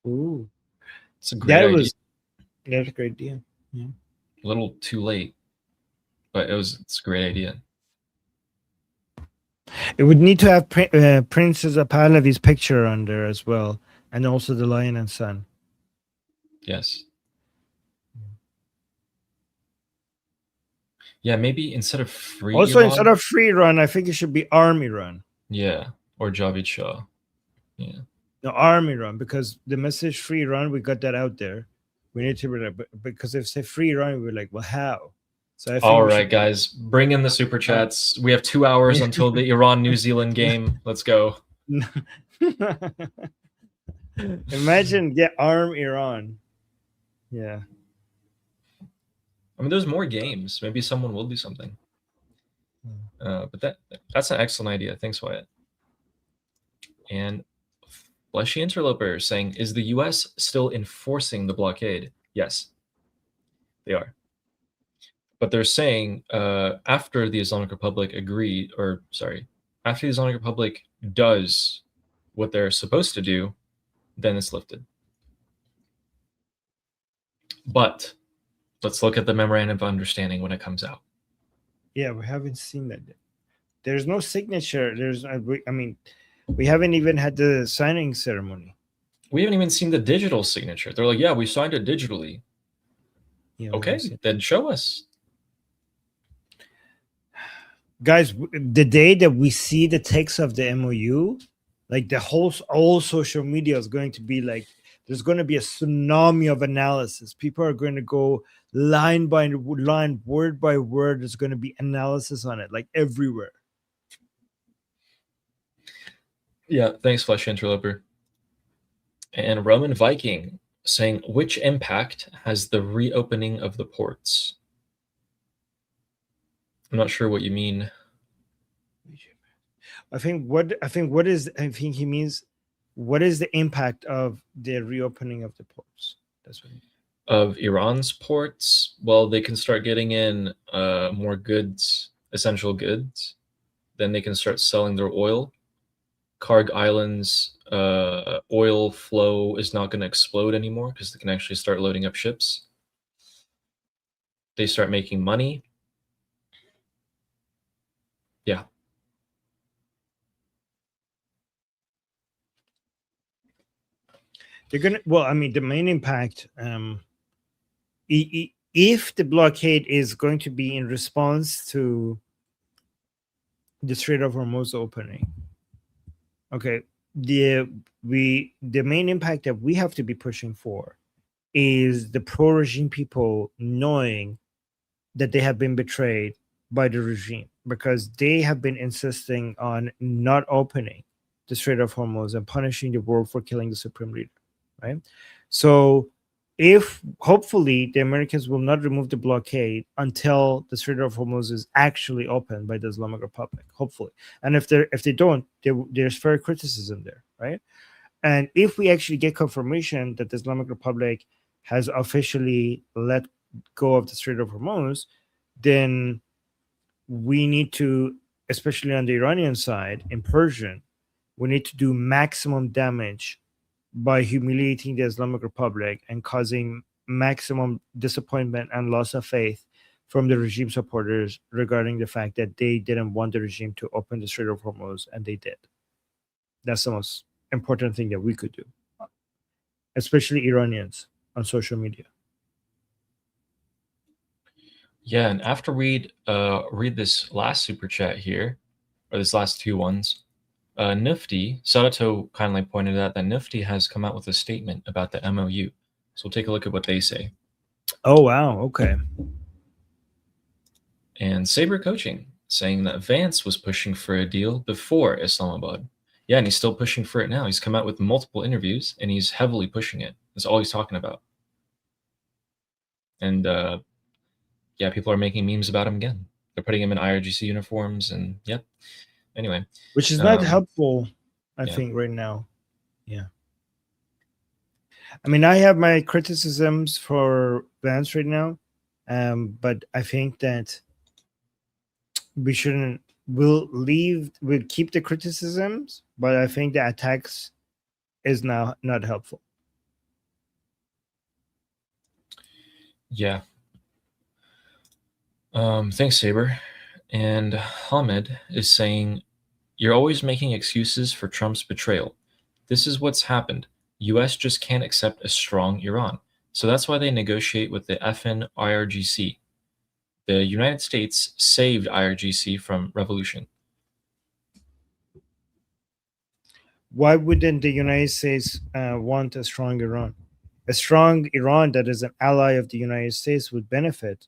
Ooh. It's a great idea. That's a great idea. Yeah. A little too late, but it's a great idea. It would need to have Princess Pahlavi's picture on there as well, and also the lion and sun. Yes. Yeah, maybe instead of free Also, Iran, instead of free run, I think it should be army run. yeah, or Javid Shah. Yeah. No, army run, because the message free run, we got that out there. We need to, because if say free run, we're like, well, how? So I think All right, guys, bring in the super chats. We have 2 hours until the Iran-New Zealand game. Let's go. Imagine get arm Iran. Yeah. I mean, there's more games. Maybe someone will do something. But that's an excellent idea. Thanks, Wyatt. And Fleshy Interloper saying, is the U.S. still enforcing the blockade? Yes, they are. But they're saying after the Islamic Republic after the Islamic Republic does what they're supposed to do, then it's lifted. But let's look at the memorandum of understanding when it comes out. Yeah, we haven't seen that yet. There's no signature. We haven't even had the signing ceremony. We haven't even seen the digital signature. They're like, yeah, we signed it digitally. Yeah, Okay, then show us. Guys, the day that we see the text of the MOU, like the all social media is going to be like, there's going to be a tsunami of analysis. People are going to go line by line, word by word. There's going to be analysis on it, like everywhere. Yeah, thanks, Flesh Interloper. And Roman Viking saying, which impact has the reopening of the ports? I'm not sure what you mean. I think he means, what is the impact of the reopening of the ports? That's what he means. Of Iran's ports, well, they can start getting in more goods, essential goods. Then they can start selling their oil. Karg Island's oil flow is not going to explode anymore because they can actually start loading up ships. They start making money. Yeah. They're gonna. Well, I mean, the main impact, if the blockade is going to be in response to the Strait of Hormuz opening, okay, the main impact that we have to be pushing for is the pro-regime people knowing that they have been betrayed by the regime, because they have been insisting on not opening the Strait of Hormuz and punishing the world for killing the supreme leader, right? So if hopefully the Americans will not remove the blockade until the Strait of Hormuz is actually opened by the Islamic Republic, hopefully. And if they don't, there's fair criticism there, right? And if we actually get confirmation that the Islamic Republic has officially let go of the Strait of Hormuz, then we need to, especially on the Iranian side, in Persian, we need to do maximum damage by humiliating the Islamic Republic and causing maximum disappointment and loss of faith from the regime supporters regarding the fact that they didn't want the regime to open the Strait of Hormuz, and they did. That's the most important thing that we could do, especially Iranians on social media. Yeah, and after we read this last super chat here, or this last two ones, Nifty, Sadato kindly pointed out that Nifty has come out with a statement about the MOU. So we'll take a look at what they say. Oh, wow. Okay. And Saber Coaching saying that Vance was pushing for a deal before Islamabad. Yeah, and he's still pushing for it now. He's come out with multiple interviews, and he's heavily pushing it. That's all he's talking about. And yeah, people are making memes about him again. They're putting him in IRGC uniforms, and yep. Anyway, which is not helpful, I think, right now. Yeah. I mean, I have my criticisms for Vance right now, but I think that we shouldn't. We'll keep the criticisms, but I think the attacks is now not helpful. Yeah. Thanks, Saber. And Hamid is saying, you're always making excuses for Trump's betrayal. This is what's happened. US just can't accept a strong Iran. So that's why they negotiate with the FN IRGC. The United States saved IRGC from revolution. Why wouldn't the United States want a strong Iran? A strong Iran that is an ally of the United States would benefit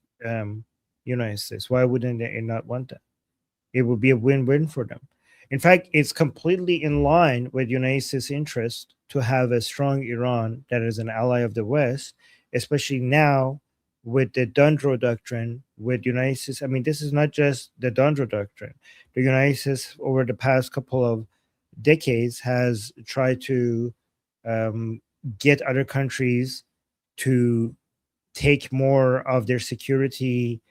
United States. Why wouldn't they not want that? It would be a win-win for them. In fact, it's completely in line with United States' interest to have a strong Iran that is an ally of the West, especially now with the Dundro Doctrine, with United States. I mean, this is not just the Dundro Doctrine. The United States, over the past couple of decades, has tried to get other countries to take more of their security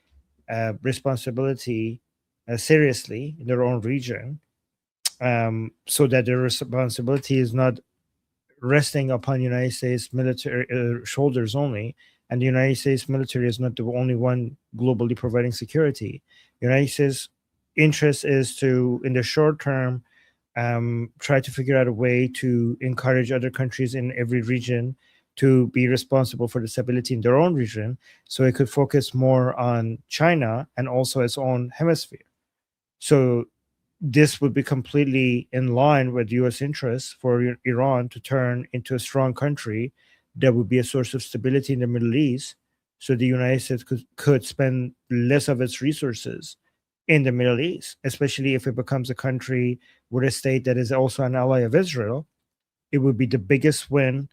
responsibility seriously in their own region, so that their responsibility is not resting upon United States military shoulders only, and the United States military is not the only one globally providing security. United States interest is to, in the short term, try to figure out a way to encourage other countries in every region to be responsible for the stability in their own region, so it could focus more on China and also its own hemisphere. So this would be completely in line with U.S. interests for Iran to turn into a strong country that would be a source of stability in the Middle East, so the United States could spend less of its resources in the Middle East, especially if it becomes a country with a state that is also an ally of Israel. It would be the biggest win,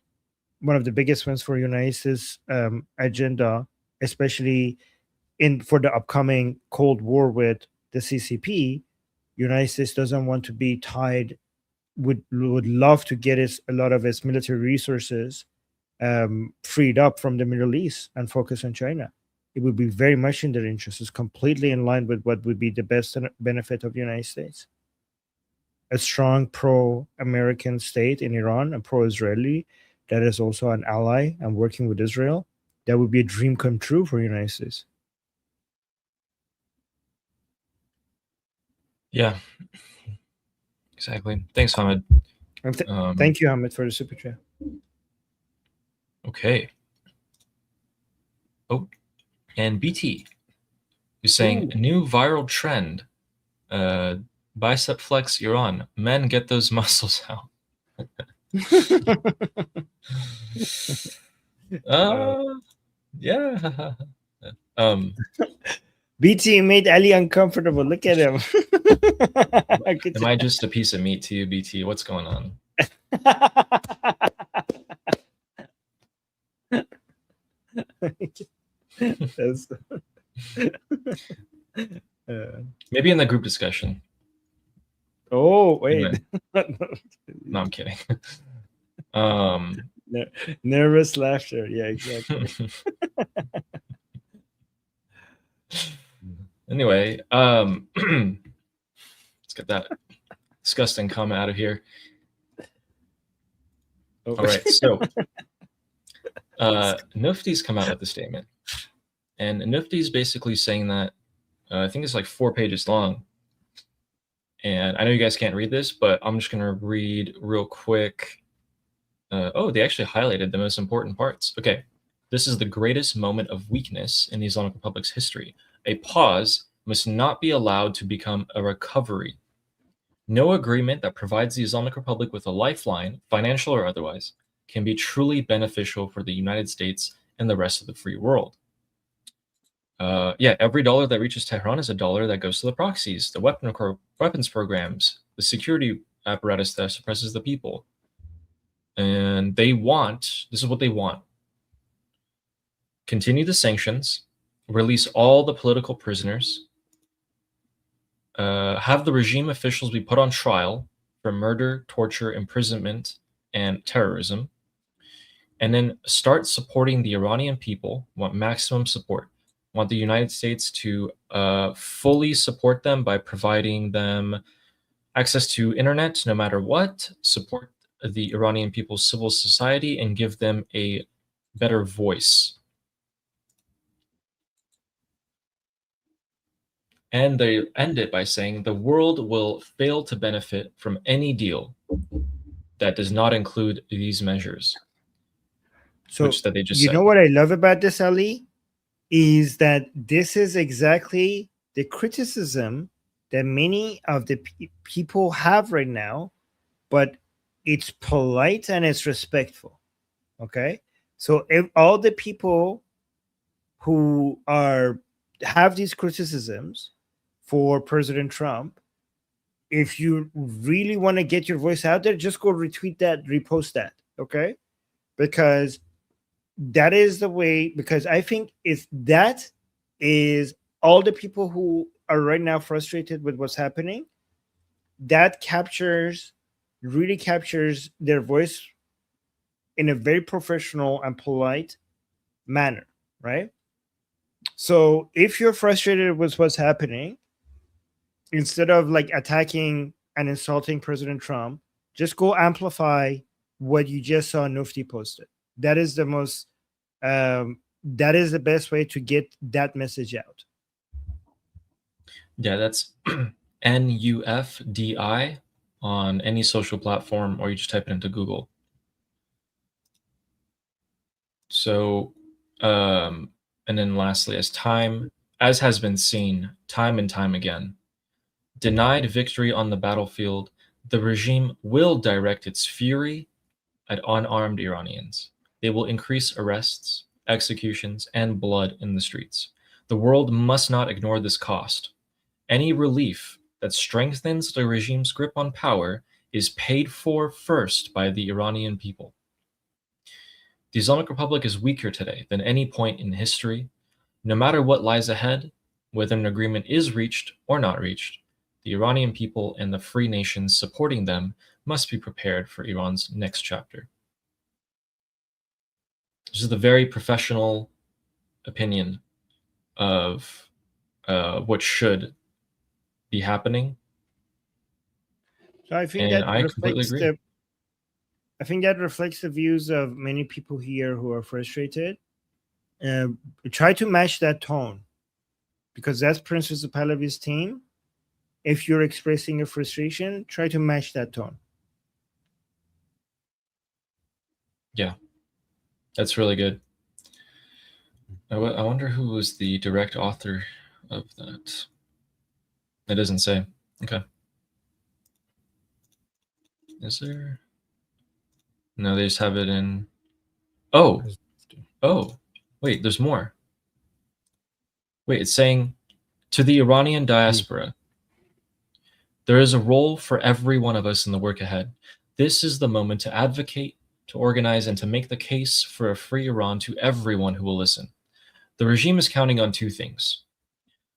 one of the biggest wins for United States agenda, especially for the upcoming Cold War with the CCP. United States doesn't want to be tied. Would love to get a lot of its military resources freed up from the Middle East and focus on China. It would be very much in their interest. It's completely in line with what would be the best benefit of the United States. A strong pro-American state in Iran, and pro-Israeli that is also an ally and working with Israel. That would be a dream come true for the United States. Yeah, exactly. Thanks, Hamid. And thank you, Hamid, for the super chat. Okay. Oh, and BT is saying, new viral trend, bicep flex Iran. Men, get those muscles out. Yeah. BT made Ali uncomfortable. Look at him. Am I just a piece of meat to you, BT? What's going on? Maybe in the group discussion. Oh, wait. No, I'm kidding. Nervous laughter. Yeah, exactly. Anyway, let's get that disgusting comment out of here. Oh. All right, so Nufti's come out with a statement, and Nufti's basically saying that I think it's like 4 pages long, and I know you guys can't read this, but I'm just gonna read real quick. Oh, they actually highlighted the most important parts. Okay, this is the greatest moment of weakness in the Islamic Republic's history. A pause must not be allowed to become a recovery. No agreement that provides the Islamic Republic with a lifeline, financial or otherwise, can be truly beneficial for the United States and the rest of the free world. Yeah, every dollar that reaches Tehran is a dollar that goes to the proxies, the weapons programs, the security apparatus that suppresses the people. And they want, this is what they want: continue the sanctions, release all the political prisoners, have the regime officials be put on trial for murder, torture, imprisonment, and terrorism, and then start supporting the Iranian people. Want maximum support. Want the United States to fully support them by providing them access to internet no matter what, support the Iranian people's civil society, and give them a better voice. And they end it by saying the world will fail to benefit from any deal that does not include these measures. So that they just you said. know what I love about this, Ali, is that this is exactly the criticism that many of the people have right now, but it's polite and it's respectful. Okay, so if all the people who have these criticisms for President Trump, if you really want to get your voice out there, just go retweet that, repost that. Okay, because that is the way. Because I think if that is all the people who are right now frustrated with what's happening, that really captures their voice in a very professional and polite manner, right? So if you're frustrated with what's happening, instead of like attacking and insulting President Trump, just go amplify what you just saw Nufti posted. That is the most that is the best way to get that message out. Yeah, that's NUFDI on any social platform, or you just type it into Google. So, and then lastly, as has been seen time and time again, denied victory on the battlefield, the regime will direct its fury at unarmed Iranians. They will increase arrests, executions, and blood in the streets. The world must not ignore this cost. Any relief that strengthens the regime's grip on power is paid for first by the Iranian people. The Islamic Republic is weaker today than any point in history. No matter what lies ahead, whether an agreement is reached or not reached, the Iranian people and the free nations supporting them must be prepared for Iran's next chapter. This is the very professional opinion of what should be happening. So I think And that I completely reflects agree. the views of many people here who are frustrated. Try to match that tone, because that's Princess Pahlavi's team. If you're expressing your frustration, try to match that tone. Yeah, that's really good. I wonder who was the direct author of that. It doesn't say. Okay. Is there? No, they just have it in. Oh. Wait, there's more. Wait, it's saying to the Iranian diaspora, there is a role for every one of us in the work ahead. This is the moment to advocate, to organize, and to make the case for a free Iran to everyone who will listen. The regime is counting on two things.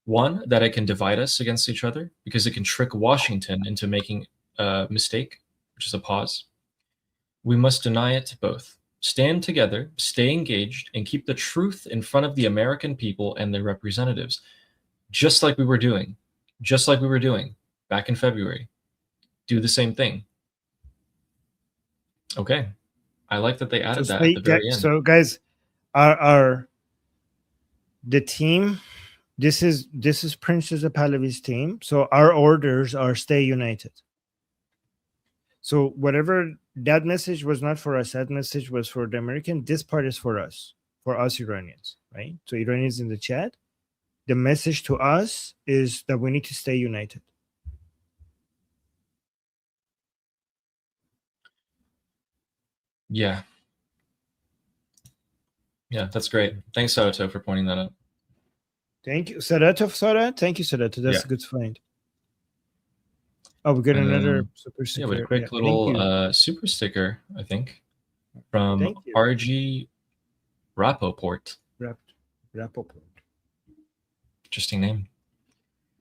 One, that it can divide us against each other because it can trick Washington into making a mistake, which is a pause. We must deny it baboth. Stand together, stay engaged, and keep the truth in front of the American people and their representatives, just like we were doing back in February. Do the same thing. Okay. I like that they added that at the very end. So guys, our the team, this is Princess Pahlavi's team. So our orders are stay united. So whatever that message was not for us, that message was for the American. This part is for us Iranians, right? So Iranians in the chat, the message to us is that we need to stay united. Yeah. Yeah, that's great. Thanks, Sato, for pointing that out. Thank you, Sarato. Thank you, Sarato. That's a good find. Oh, we got another super sticker. Yeah, with a quick little super sticker, I think, from RG Rapoport. Rapoport. Interesting name.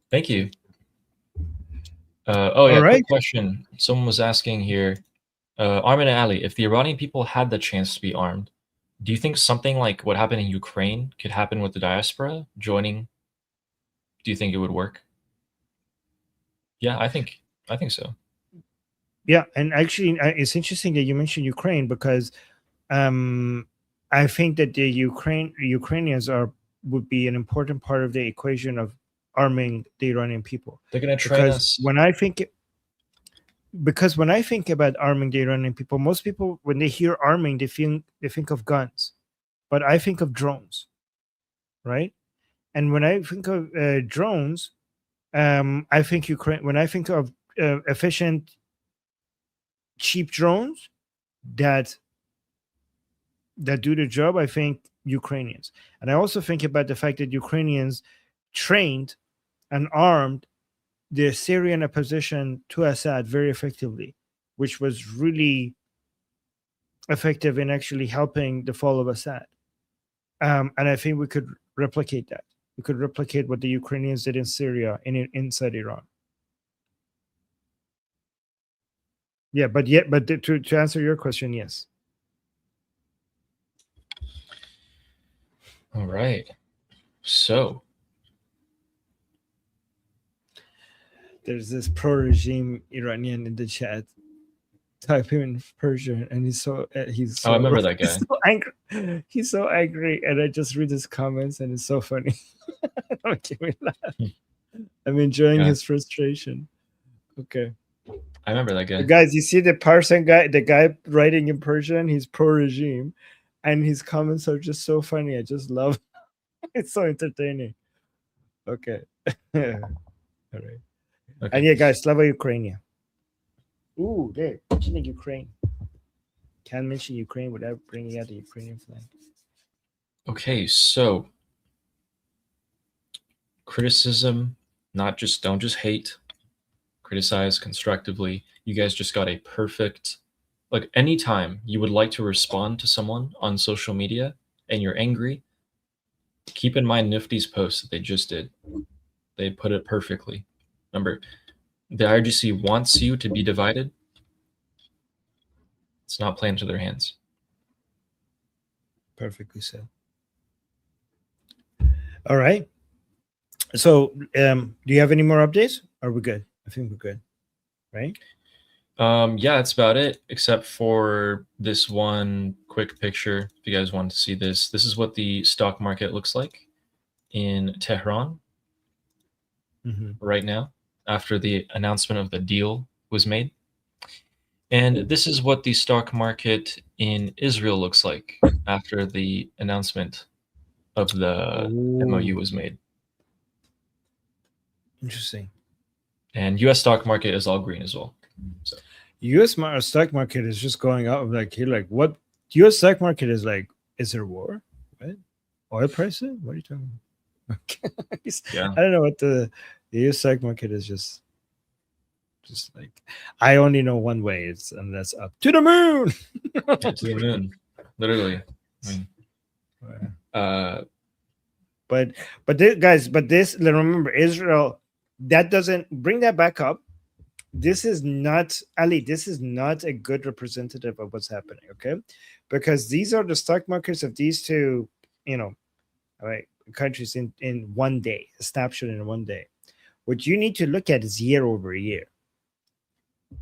Thank you. Quick question. Someone was asking here, Armin and Ali, if the Iranian people had the chance to be armed, do you think something like what happened in Ukraine could happen with the diaspora joining? Do you think it would work? Yeah, I think so. Yeah, and actually, it's interesting that you mentioned Ukraine, because I think that the Ukrainians would be an important part of the equation of arming the Iranian people. They're going to train us. Because when I think about arming the Iranian people, most people, when they hear arming, they think of guns, but I think of drones, right? And when I think of drones, I think Ukraine. When I think of efficient, cheap drones that do the job, I think Ukrainians. And I also think about the fact that Ukrainians trained and armed the Syrian opposition to Assad very effectively, which was really effective in actually helping the fall of Assad. And I think we could replicate that. We could replicate what the Ukrainians did in Syria inside Iran. Yeah, but to answer your question, yes. All right. So, There's this pro-regime Iranian in the chat. Type him in Persian, and he's so I remember that he's guy. so angry. He's so angry, and I just read his comments, and it's so funny. Don't make me laugh. I'm enjoying Yeah. his frustration. Okay, I remember that guy. guys, you see the Parson guy, the guy writing in Persian, he's pro-regime, and his comments are just so funny. I just love. It's so entertaining. Okay, all right, Okay. and yeah, guys, Slava Ukraine. Ooh, there, mentioning Ukraine. Can't mention Ukraine without bringing out the Ukrainian flag. Okay, so criticism, don't just hate, criticize constructively. You guys just got a perfect, like anytime you would like to respond to someone on social media and you're angry, keep in mind Nifty's post that they just did. They put it perfectly. Remember, the IRGC wants you to be divided. It's not playing to their hands. Perfectly said. All right. So, do you have any more updates? Are we good? I think we're good, right? Yeah, that's about it, except for this one quick picture. If you guys want to see this, this is what the stock market looks like in Tehran right now after the announcement of the deal was made. And this is what the stock market in Israel looks like after the announcement of the MOU was made. Interesting. And US stock market is all green as well. So US stock market is just going up. Like, you're like, what? US stock market is like, is there war? What? Oil prices? What are you talking about? yeah. I don't know what the US stock market is. Just like, I only know one way. It's, and that's up to the moon. Yeah, to the moon, literally. I mean, but guys, remember, Israel, that doesn't bring that back up. This is not, Ali, this is not a good representative of what's happening, okay? Because these are the stock markets of these two, countries in one day, a snapshot in one day. What you need to look at is year over year.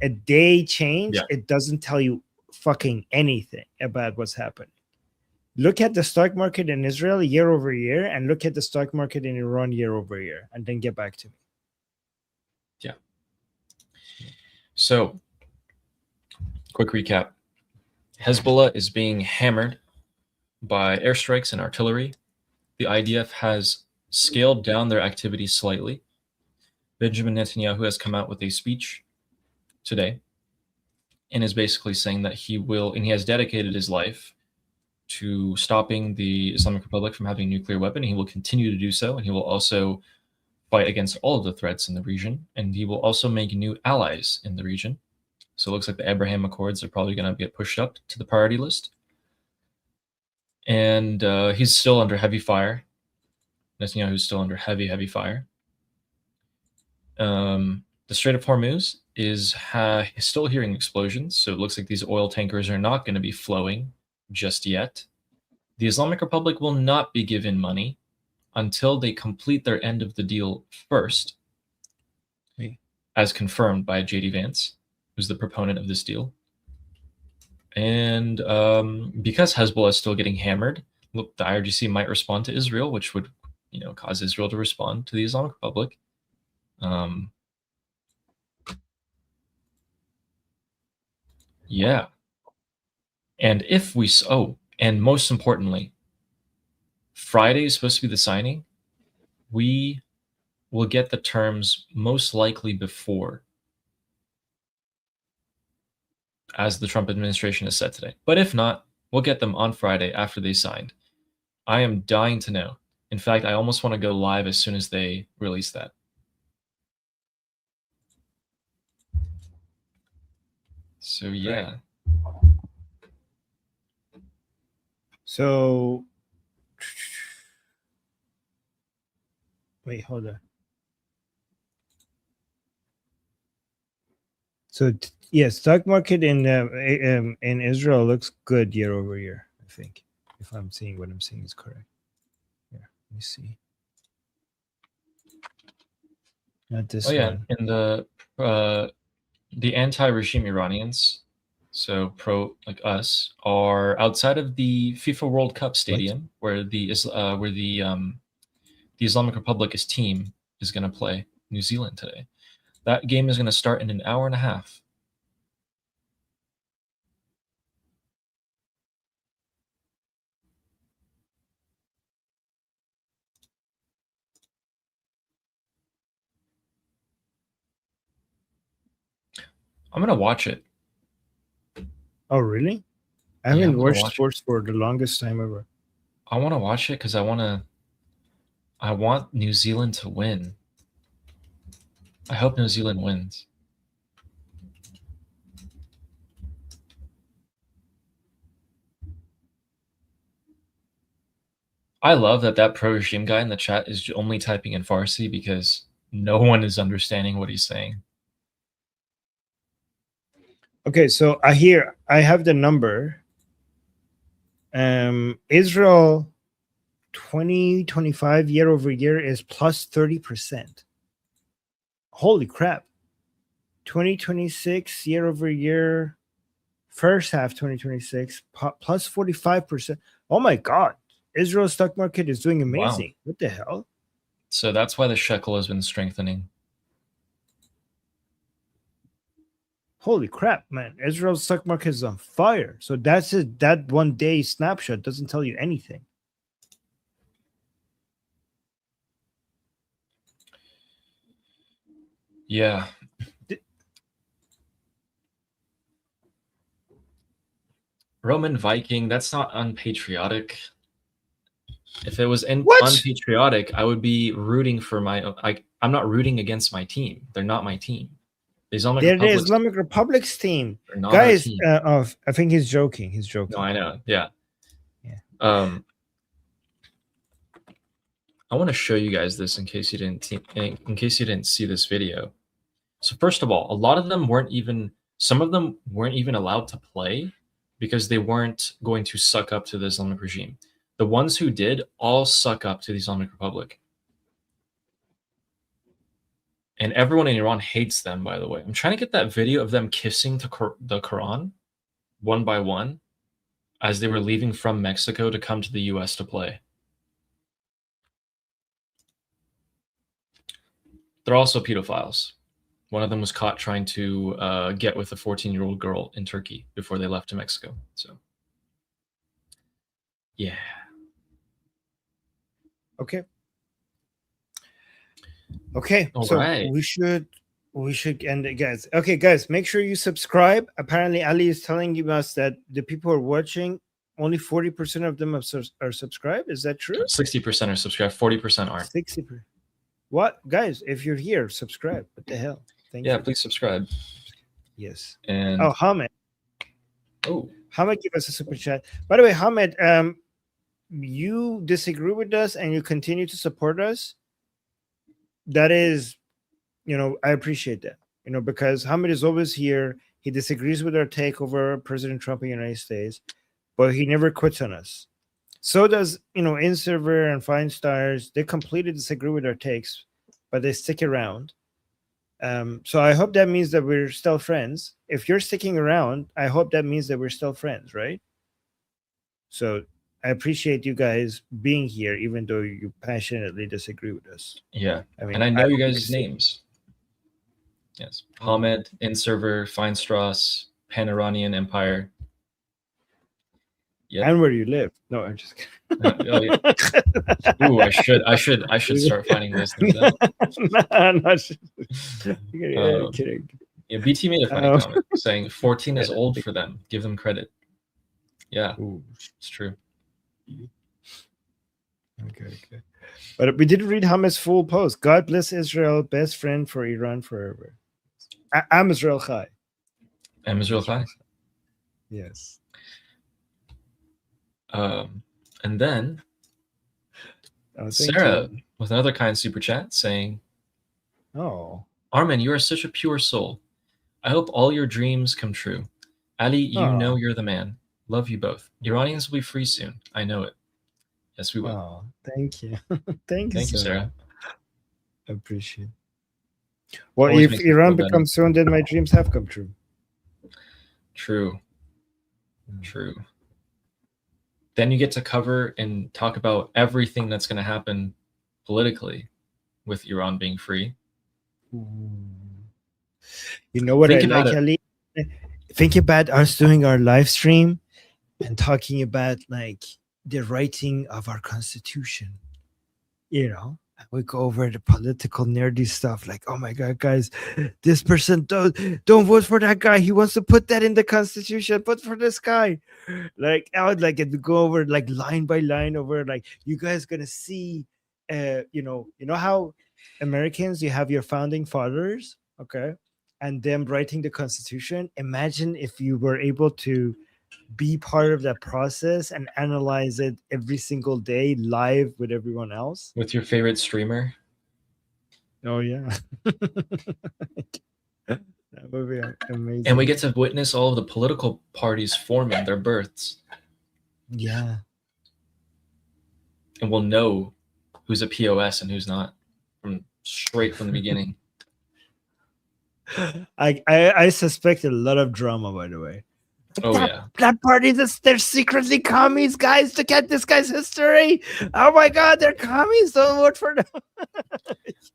A day change, it doesn't tell you fucking anything about what's happening. Look at the stock market in Israel year over year, and look at the stock market in Iran year over year, and then get back to me. Yeah. So, quick recap. Hezbollah is being hammered by airstrikes and artillery. The IDF has scaled down their activity slightly. Benjamin Netanyahu has come out with a speech today and is basically saying that he has dedicated his life to stopping the Islamic Republic from having a nuclear weapon. He will continue to do so, and he will also fight against all of the threats in the region, and he will also make new allies in the region. So it looks like the Abraham Accords are probably going to get pushed up to the priority list. And he's still under heavy fire. Netanyahu's still under heavy fire. The Strait of Hormuz is still hearing explosions, so it looks like these oil tankers are not going to be flowing just yet. The Islamic Republic will not be given money until they complete their end of the deal first, as confirmed by JD Vance, who's the proponent of this deal. And because Hezbollah is still getting hammered, look, the IRGC might respond to Israel, which would, cause Israel to respond to the Islamic Republic. Yeah. And and most importantly, Friday is supposed to be the signing. We will get the terms most likely before, as the Trump administration has said today. But if not, we'll get them on Friday after they signed. I am dying to know. In fact, I almost want to go live as soon as they release that. So, yeah. Right. So, wait, hold on. So, stock market in Israel looks good year over year, I think. If I'm seeing what I'm seeing is correct. Yeah, let me see. Not this Oh yeah, one. and the anti-regime Iranians, so pro like us, are outside of the FIFA World Cup stadium where the Islamic Republic's team is going to play New Zealand today. That game is going to start in an hour and a half. I'm going to watch it. Oh, really? I Yeah, I'm haven't gonna watched watch it. sports for the longest time ever. I want to watch it because I want New Zealand to win. I hope New Zealand wins. I love that pro-regime guy in the chat is only typing in Farsi because no one is understanding what he's saying. Okay, so I have the number. Israel 2025 year over year is plus 30%. Holy crap. 2026 year over year, first half 2026, plus 45%. Oh my God. Israel's stock market is doing amazing. Wow. What the hell? So that's why the shekel has been strengthening. Holy crap, man. Israel's stock market is on fire. So that's it. That 1 day snapshot doesn't tell you anything. Yeah. Roman Viking, that's not unpatriotic. If it was unpatriotic, I would be rooting for I'm not rooting against my team. They're not my team. They're the Islamic Republic's team. Guys, team. I think he's joking. He's joking. No, I know. Yeah. I want to show you guys this in case you didn't see this video. So first of all, a lot of them some of them weren't even allowed to play because they weren't going to suck up to the Islamic regime. The ones who did all suck up to the Islamic Republic. And everyone in Iran hates them, by the way. I'm trying to get that video of them kissing the Quran one by one as they were leaving from Mexico to come to the US to play. They're also pedophiles. One of them was caught trying to get with a 14-year-old girl in Turkey before they left to Mexico. So, yeah. Okay. All so right. we should end it, guys. Okay, guys, make sure you subscribe. Apparently, Ali is telling us that the people who are watching, only 40% of them are subscribed. Is that true? 60% are subscribed, 40% aren't. 60%. What, guys? If you're here, subscribe. What the hell? Thank you. Please subscribe. Yes. And Hamid. Hamid, give us a super chat. By the way, Hamid, you disagree with us and you continue to support us. That is, I appreciate that, because Hamid is always here. He disagrees with our take over President Trump in the United States, but he never quits on us. So does, InServer and Fine Stars. They completely disagree with our takes, but they stick around. So I hope that means that we're still friends. If you're sticking around, I hope that means that we're still friends, right? So I appreciate you guys being here, even though you passionately disagree with us. Yeah. And I know you guys' names. Yes. Hamid, InServer, Feinstrass, Pan-Iranian Empire. Yeah. And where you live. No, I'm just kidding. Ooh, I should start finding those things out. Kidding. Yeah, BT made a funny comment saying 14 is old for them. Give them credit. Yeah. Ooh. It's true. Okay. But we didn't read Hamid's full post. God bless Israel, best friend for Iran forever. I'm Israel Chai. I'm Israel Chai. Yes. And then Sarah with another kind super chat saying, Armin, you are such a pure soul. I hope all your dreams come true. Ali, you know you're the man. Love you both. Iranians will be free soon. I know it. Yes, we will. Thank you. Thank you, Sarah. I appreciate it. Well, Always if makes me Iran feel better. becomes soon, then my dreams have come true. True. True. Then you get to cover and talk about everything that's going to happen politically with Iran being free. You know what Think I about like, it. Ali? Think about us doing our live stream and talking about like the writing of our constitution. You know, we go over the political nerdy stuff, like, oh my god, guys, this person don't vote for that guy. He wants to put that in the constitution. Vote for this guy. Like I would like it to go over like line by line over like you guys gonna see you know how Americans, you have your founding fathers, okay, and them writing the constitution. Imagine if you were able to be part of that process and analyze it every single day live with everyone else. With your favorite streamer. Oh yeah. That would be amazing. And we get to witness all of the political parties forming their births. Yeah. And we'll know who's a POS and who's not straight from the beginning. I suspect a lot of drama, by the way. Oh, yeah. That party, they're secretly commies, guys. Look at this guy's history. Oh my god, they're commies. Don't vote for them.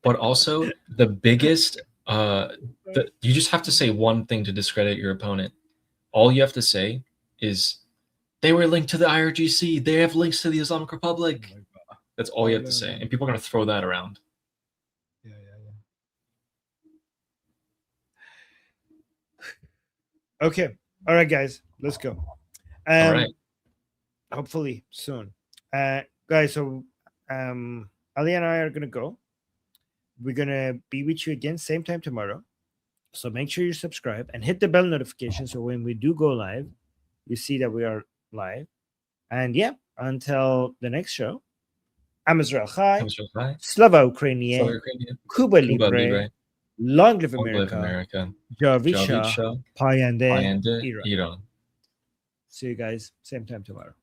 But also, the biggest, you just have to say one thing to discredit your opponent. All you have to say is, they were linked to the IRGC. They have links to the Islamic Republic. Oh, that's all you have to say. And people are going to throw that around. Yeah. Okay. All right, guys. Let's go. All right. Hopefully soon. Guys, so Ali and I are going to go. We're going to be with you again same time tomorrow. So make sure you subscribe and hit the bell notification so when we do go live, you see that we are live. And yeah, until the next show, I'm Israel Chai, Slava Ukrainian, Cuba Libre, Long live America, Javisha, Payande, Iran. See you guys same time tomorrow.